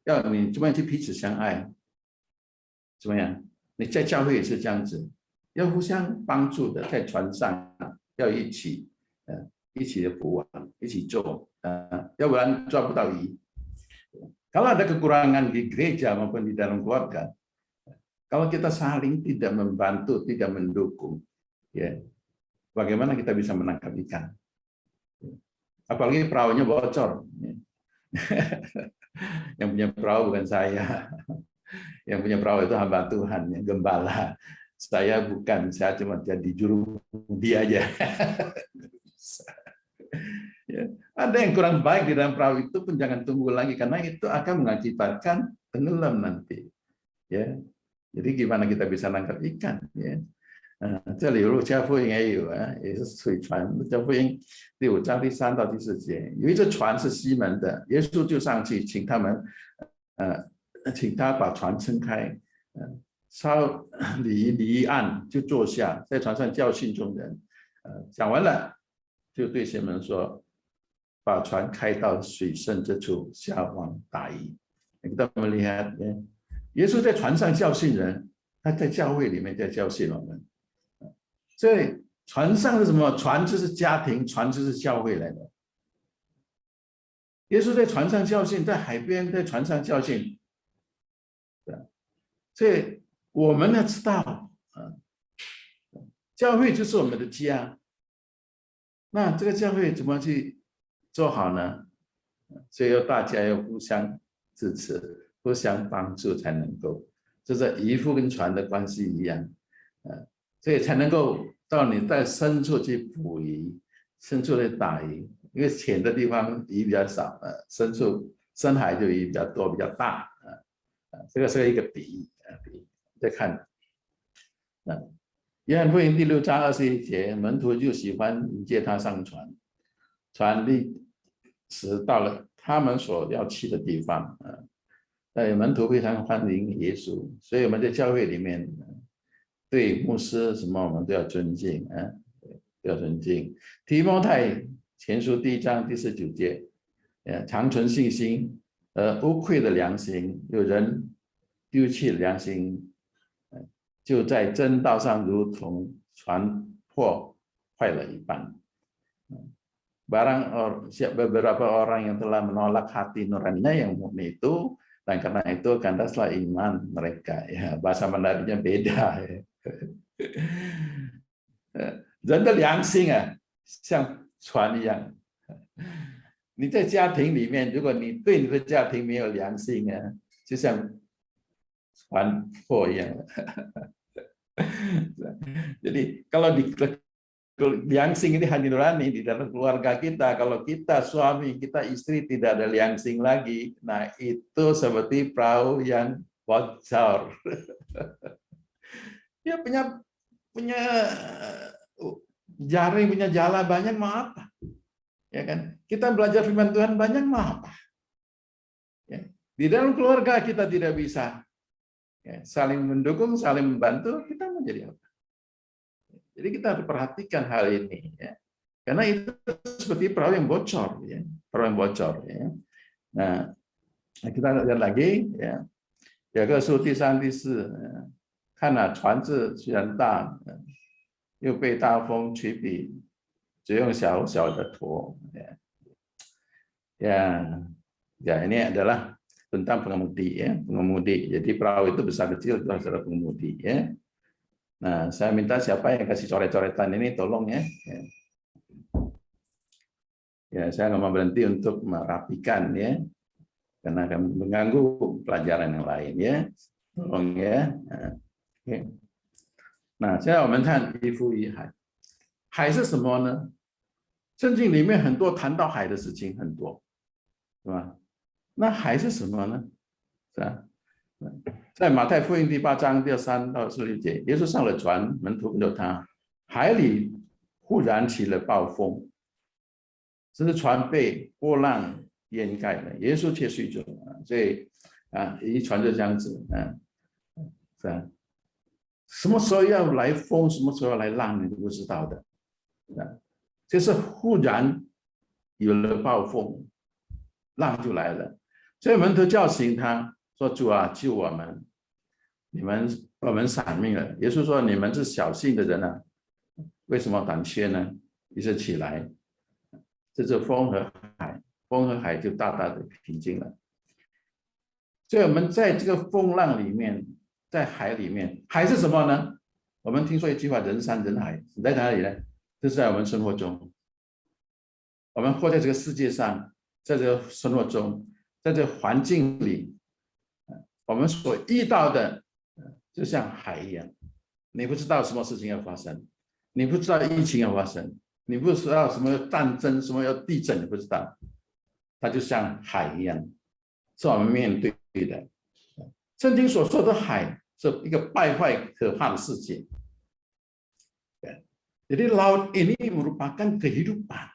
要你怎么样去彼此相爱，怎么样？你在教会也是这样子，要互相帮助的，在船上要一起的服务，一起做，要不然抓不到鱼。Kalau ada kekurangan di gereja maupun di dalam keluarga, kalau kita saling tidak membantu, tidak mendukung, ya, bagaimana kita bisa menangkap ikan? Apalagi perahunya bocor. Yang punya perahu bukan saya. Yang punya perahu itu hamba Tuhan, yang gembala. Saya bukan, saya cuma jadi juru budi aja. Ya. Ada yang kurang baik di dalam perahu itu pun jangan tunggu lagi, karena itu akan mengakibatkan tenggelam nanti. Ya. Jadi gimana kita bisa nangkap ikan? Ya. 这里路加福音也有也是水船。加福音第5章第3到第4节，有一只船是西门的，耶稣就上去请他把船撑开，稍离岸就坐下，在船上教训众人。讲完了，就对西门说：“把船开到水深之处，下网打鱼。” Kita melihat耶稣在船上教训人，他在教会里面在教训我们。所以船上是什么？船就是家庭，船就是教会来的。耶稣在船上教训，在海边在船上教训。所以我们要知道，教会就是我们的家。那这个教会怎么去做好呢？所以大家要互相支持，互相帮助才能够，就是渔夫跟船的关系一样。所以才能够到你在深处去捕鱼，深处去打鱼，因为浅的地方鱼比较少，深海就鱼比较多，比较大。这个是一个比喻。再看，约翰福音第6章21节，门徒就喜欢迎接他上船，船立时到了他们所要去的地方。门徒非常欢迎耶稣，所以我们在教会里面。对牧师什么我们都要尊敬要尊敬。提摩太前书第1章第19节，常存信心无愧的良心，有人丢弃良心，就在真道上如同船破坏了一般。Beberapa orang yang telah menolak hati nuraninya yang murni itu, dan karena itu kandaslah iman mereka. Ya, bahasa Mandarinnya beda. Ya. 人的良心像船一样。你在家庭里面，如果你对你的家庭没有良心就像船破一样。Jadi kalau di liangsing ini hati nurani di dalam keluarga kita, kalau kita suami, kita istri tidak ada liangsing lagi, nah itu seperti perahu yang bocor. Dia punya jaring, punya jala banyak, mau apa? Ya kan? Kita belajar firman Tuhan banyak, mau apa? Ya. Di dalam keluarga kita tidak bisa saling mendukung, saling membantu, kita mau jadi apa? Jadi kita harus perhatikan hal ini, ya. Karena itu seperti perahu yang bocor, ya. Perahu yang bocor, ya. Nah, kita lihat lagi, ya. 雅各书第3、第4。看了船只虽然大，又被大风吹比，只用小小的舵。Ini adalah tentang pengemudi, ya, pengemudi. Jadi perahu itu besar kecil itu harus ada pengemudi, ya. Nah, saya minta siapa yang kasih coret-coretan ini tolong ya. Ya, saya nggak mau berhenti untuk merapikan ya, karena akan mengganggu pelajaran yang lain ya. Tolong ya. Nah, okay. 那现在我们看一夫一海，海是什么呢？圣经里面很多谈到海的事情很多，是吧？那海是什么呢？是吧？在马太福音第8章第3到16节，耶稣上了船，门徒跟着他，海里忽然起了暴风，这是船被波浪掩盖了，耶稣却睡着了。所以一船就这样子是吧？什么时候要来风，什么时候要来浪，你都不知道的。就是忽然有了暴风，浪就来了。所以门徒叫醒他说：“主啊，救我们！我们闪命了。”耶稣说：“你们是小信的人啊，为什么胆怯呢？”于是起来，这是风和海就大大的平静了。所以我们在这个风浪里面，在海里面，海是什么呢？我们听说一句话：“人山人海。”在哪里呢？就是在我们生活中，我们活在这个世界上，在这个生活中，在这个环境里，我们所遇到的就像海一样，你不知道什么事情要发生，你不知道疫情要发生，你不知道什么战争，什么要地震，你不知道，它就像海一样，是我们面对的。圣经所说的海是一个败坏可怕的世界。Jadi laut ini merupakan kehidupan.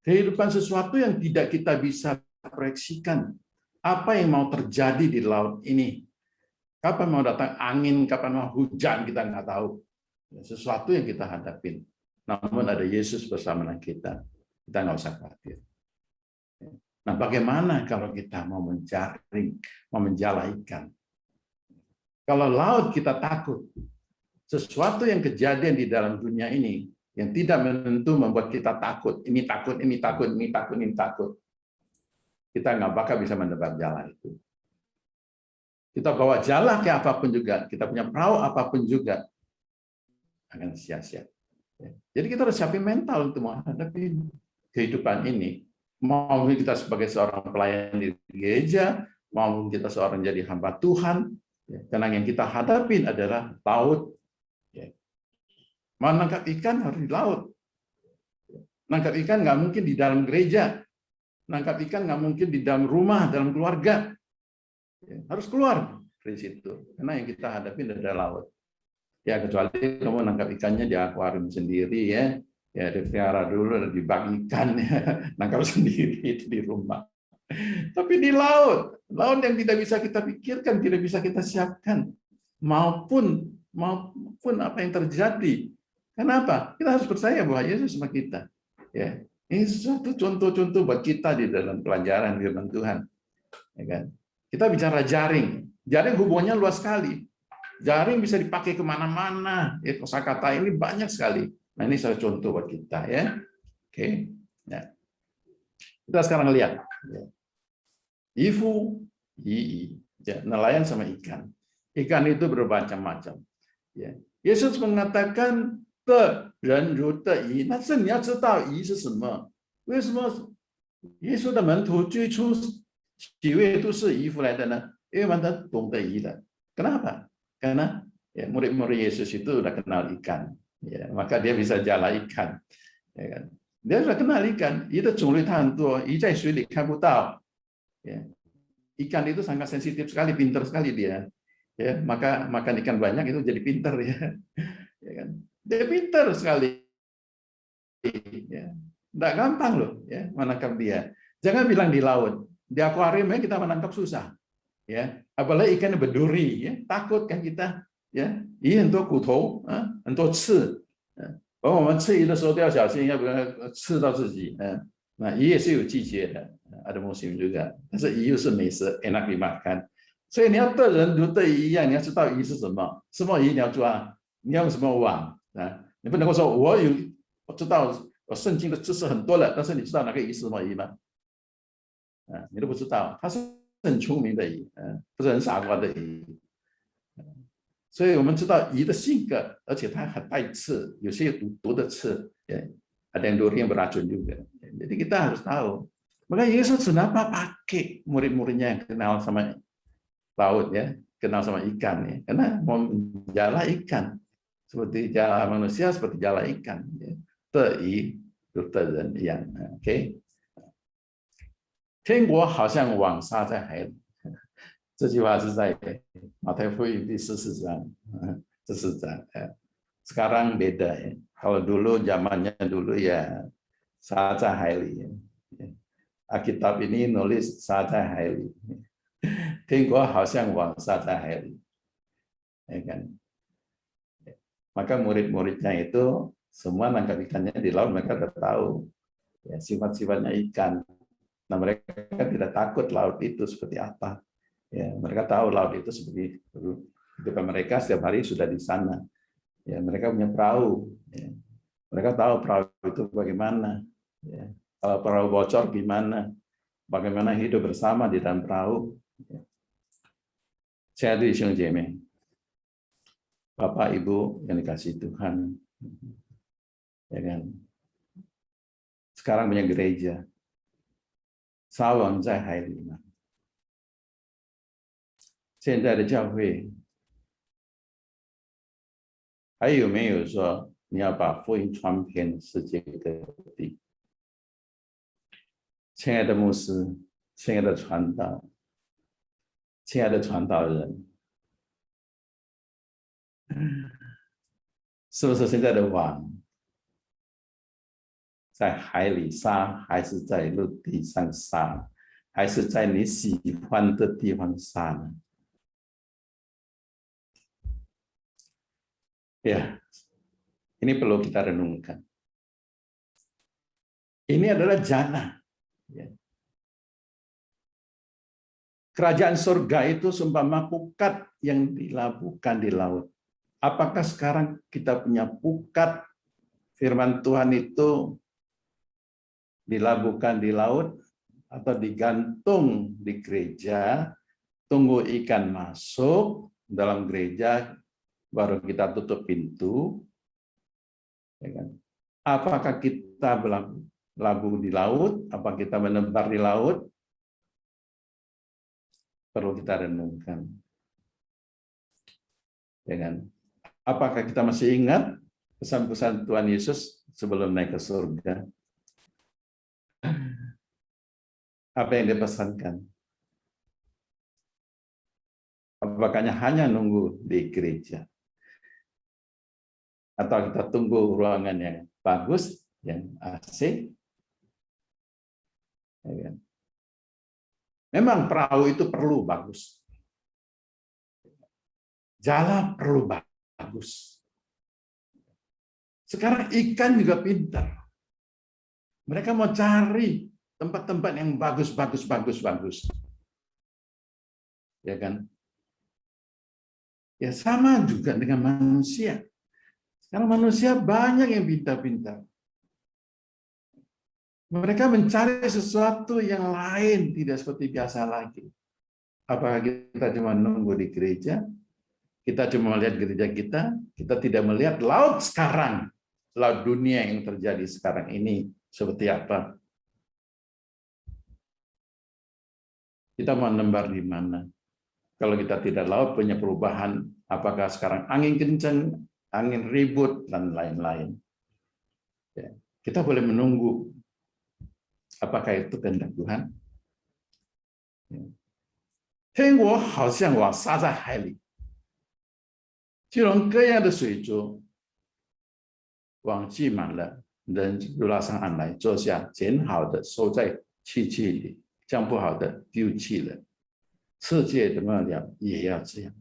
Kehidupan sesuatu yang tidak kita bisa proyeksikan. Apa yang mau terjadi di laut ini? Kapan mau datang angin, kapan mau hujan, kita nggak tahu. Sesuatu yang kita hadapin. Namun ada Yesus bersama kita. Kita nggak usah khawatir. Nah, bagaimana kalau kita mau menjaring, mau menjala ikan? Kalau laut kita takut, sesuatu yang kejadian di dalam dunia ini yang tidak menentu membuat kita takut. Ini takut, ini takut, ini takut, ini takut. Kita nggak bakal bisa menebak jala itu. Kita bawa jala ke apapun juga, kita punya perahu apapun juga, akan sia-sia. Jadi kita harus siapin mental untuk menghadapi kehidupan ini. Mau kita sebagai seorang pelayan di gereja, mau kita seorang jadi hamba Tuhan, karena yang kita hadapin adalah laut. Mau nangkap ikan harus di laut. Nangkap ikan nggak mungkin di dalam gereja. Nangkap ikan nggak mungkin di dalam rumah, dalam keluarga. Harus keluar dari situ. Karena yang kita hadapi adalah laut. Ya, kecuali kamu nangkap ikannya di akuarium sendiri ya. Ya, dipelihara dulu dan dibagikan ya. Nangkap sendiri itu di rumah. Tapi di laut yang tidak bisa kita pikirkan, tidak bisa kita siapkan. Maupun apa yang terjadi. Kenapa? Kita harus percaya bahwa Yesus sama kita. Ya, ini sesuatu contoh-contoh buat kita di dalam pelajaran firman Tuhan. Ya kan? Kita bicara jaring. Jaring hubungannya luas sekali. Jaring bisa dipakai kemana-mana. Ya, kosakata ini banyak sekali. Nah, ini salah contoh buat kita ya. Oke. Ya. Kita sekarang lihat. Ya. Ifu, ya, nelayan sama ikan. Ikan itu bermacam-macam. Ya. Yesus mengatakan 的人如得鱼，但是你要知道鱼是什么？为什么耶稣的门徒最初几位都是渔夫来的呢？因为mereka懂得鱼的。Kenapa? Karena ya, murid-murid Yesus itu udah kenal ikan, ya, maka dia bisa jala ikan. Ya kan? Dia sudah kenal ikan, 鱼的种类它很多，鱼在水里看不到。Ya. Ikan itu sangat sensitif sekali, pintar sekali dia. Ya, maka makan ikan banyak itu jadi pintar ya. Ya kan? Dia pintar sekali, ya. Nggak gampang loh, ya, menangkap dia. Jangan bilang di laut, di akuarium kita menangkap susah, ya. Apalagi ikannya berduri, ya, takut kan kita, ya. Ini untuk kuto, untuk 刺，我们吃鱼的时候都要小心，要不然刺到自己。那鱼也是有季节的，ada musim juga，但是鱼又是美食，enak dimakan。所以你要对人如对鱼一样，你要知道鱼是什么，什么鱼你要抓，你要用什么网。你不能够说我知道我圣经的知识很多了，但是你知道哪个鱼是什么鱼吗？你都不知道，它是很聪明的鱼，不是很傻瓜的鱼。所以我们知道鱼的性格，而且它还带刺，有些有毒的刺，ada yang duri yang beracun juga. Jadi kita harus tahu. Maka Yesus kenapa pakai murid-muridnya yang kenal sama laut ya, kenal sama ikan ya, karena mau menjala ikan seperti jala manusia, seperti jala ikan. Ya. 得以，就得人一样。OK， 天国好像网撒在海里。这句话是在马太福音第14章，14章. Sekarang beda ya. Kalau dulu zamannya dulu ya Saja Haili. Alkitab ini nulis Saja Haili. Tinggal Hausyang Wang Saja Haili. Ya kan? Maka murid-muridnya itu semua nangkap ikannya di laut, mereka sudah tahu ya, sifat-sifatnya ikan. Nah, mereka tidak takut laut itu seperti apa. Ya, mereka tahu laut itu seperti kehidupan mereka setiap hari sudah di sana. Ya, mereka punya perahu. Ya. Mereka tahu perahu itu bagaimana. Ya. Kalau perahu bocor gimana? Bagaimana hidup bersama di dalam perahu. Ya. Saya di Jeme. Bapak Ibu yang dikasih Tuhan. Ya kan? Sekarang banyak gereja. Sawang Zai Hai Li. 现在的教会还有没有说你要把福音传遍世界各地？亲爱的牧师，亲爱的传道，亲爱的传道人，是不是现在的网在海里撒，还是在陆地上撒，还是在你喜欢的地方撒呢？ Ya, ini perlu kita renungkan. Ini adalah jana. Kerajaan surga itu seumpama pukat yang dilabuhkan di laut. Apakah sekarang kita punya pukat firman Tuhan itu dilabuhkan di laut atau digantung di gereja, tunggu ikan masuk dalam gereja, baru kita tutup pintu, ya kan? Apakah kita berlabuh di laut? Apa kita menebar di laut? Perlu kita renungkan, ya kan? Apakah kita masih ingat pesan-pesan Tuhan Yesus sebelum naik ke surga? Apa yang dipesankan? Apakah hanya nunggu di gereja? Atau kita tunggu ruangan yang bagus, yang AC. Memang perahu itu perlu bagus. Jala perlu bagus. Sekarang ikan juga pintar. Mereka mau cari tempat-tempat yang bagus. Ya kan? Ya sama juga dengan manusia. Sekarang manusia banyak yang pintar-pintar. Mereka mencari sesuatu yang lain, tidak seperti biasa lagi. Apakah kita cuma nunggu di gereja? Kita cuma melihat gereja kita tidak melihat laut sekarang, laut dunia yang terjadi sekarang ini seperti apa? Kita mau menebar di mana? Kalau kita tidak laut punya perubahan, apakah sekarang angin kencang, angin ribut, dan lain-lain. Ya, kita boleh menunggu. Apakah itu kehendak Tuhan? 天国好像网撒在海里，各种各样的水族，网聚满了，人就拉上岸来，坐下，捡好的收在器器里，将不好的丢弃了。世界的末了也要这样，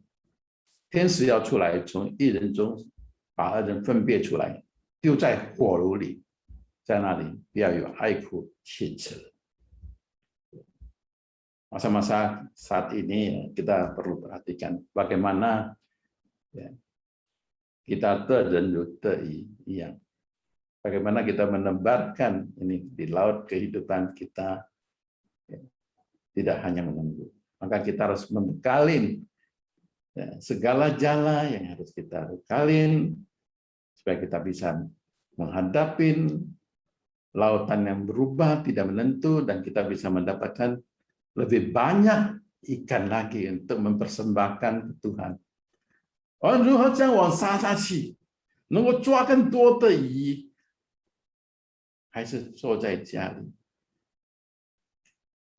天使要出来，从一人中把二人分别出来，丢在火炉里。 在那里不要有哀哭切齿。Masa-masa saat ini kita perlu perhatikan bagaimana ya, kita iya. Bagaimana kita menebarkan ini di laut kehidupan kita, ya, tidak hanya menunggu. Maka kita harus membekalin ya, segala jala yang harus kita bekalin supaya kita bisa menghadapin lautan yang berubah, tidak menentu, dan kita bisa mendapatkan lebih banyak ikan lagi untuk mempersembahkan ke Tuhan. 如何将网撒下去，能够抓更多的鱼，还是坐在家里？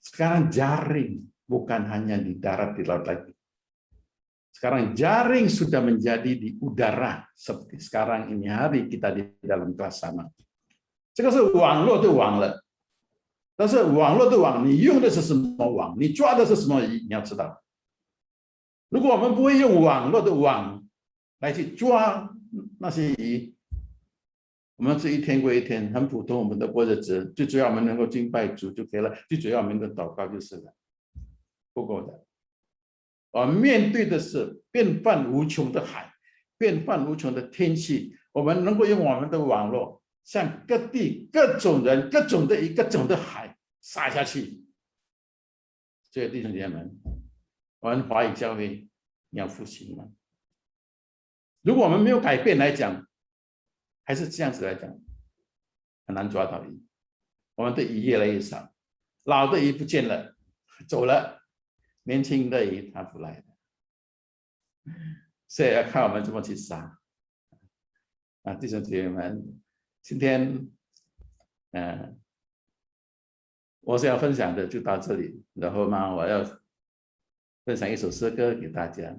Sekarang jaring bukan hanya di darat, di laut lagi. Sekarang jaring sudah menjadi di udara, seperti sekarang ini hari kita di dalam kelas sama. 这个是网络的网了，但是网络的网，你用的是什么网？你抓的是什么鱼？你要知道，如果我们不会用网络的网来去抓那些鱼，我们是一天过一天，很普通，我们的过日子，最主要我们能够敬拜主就可以了，最主要我们的祷告就是了，不够的。而面对的是变幻无穷的海，变幻无穷的天气，我们能够用我们的网络，向各地各种人、各种的各种的海撒下去。所以弟兄姐妹们，我们华语教会你要复兴吗？如果我们没有改变来讲，还是这样子来讲，很难抓到鱼。我们的鱼越来越少，老的鱼不见了，走了，年轻的鱼他不来了。所以要看我们怎么去杀。弟兄姐妹们，今天我想要分享的就到这里，然后呢，我要分享一首诗歌给大家。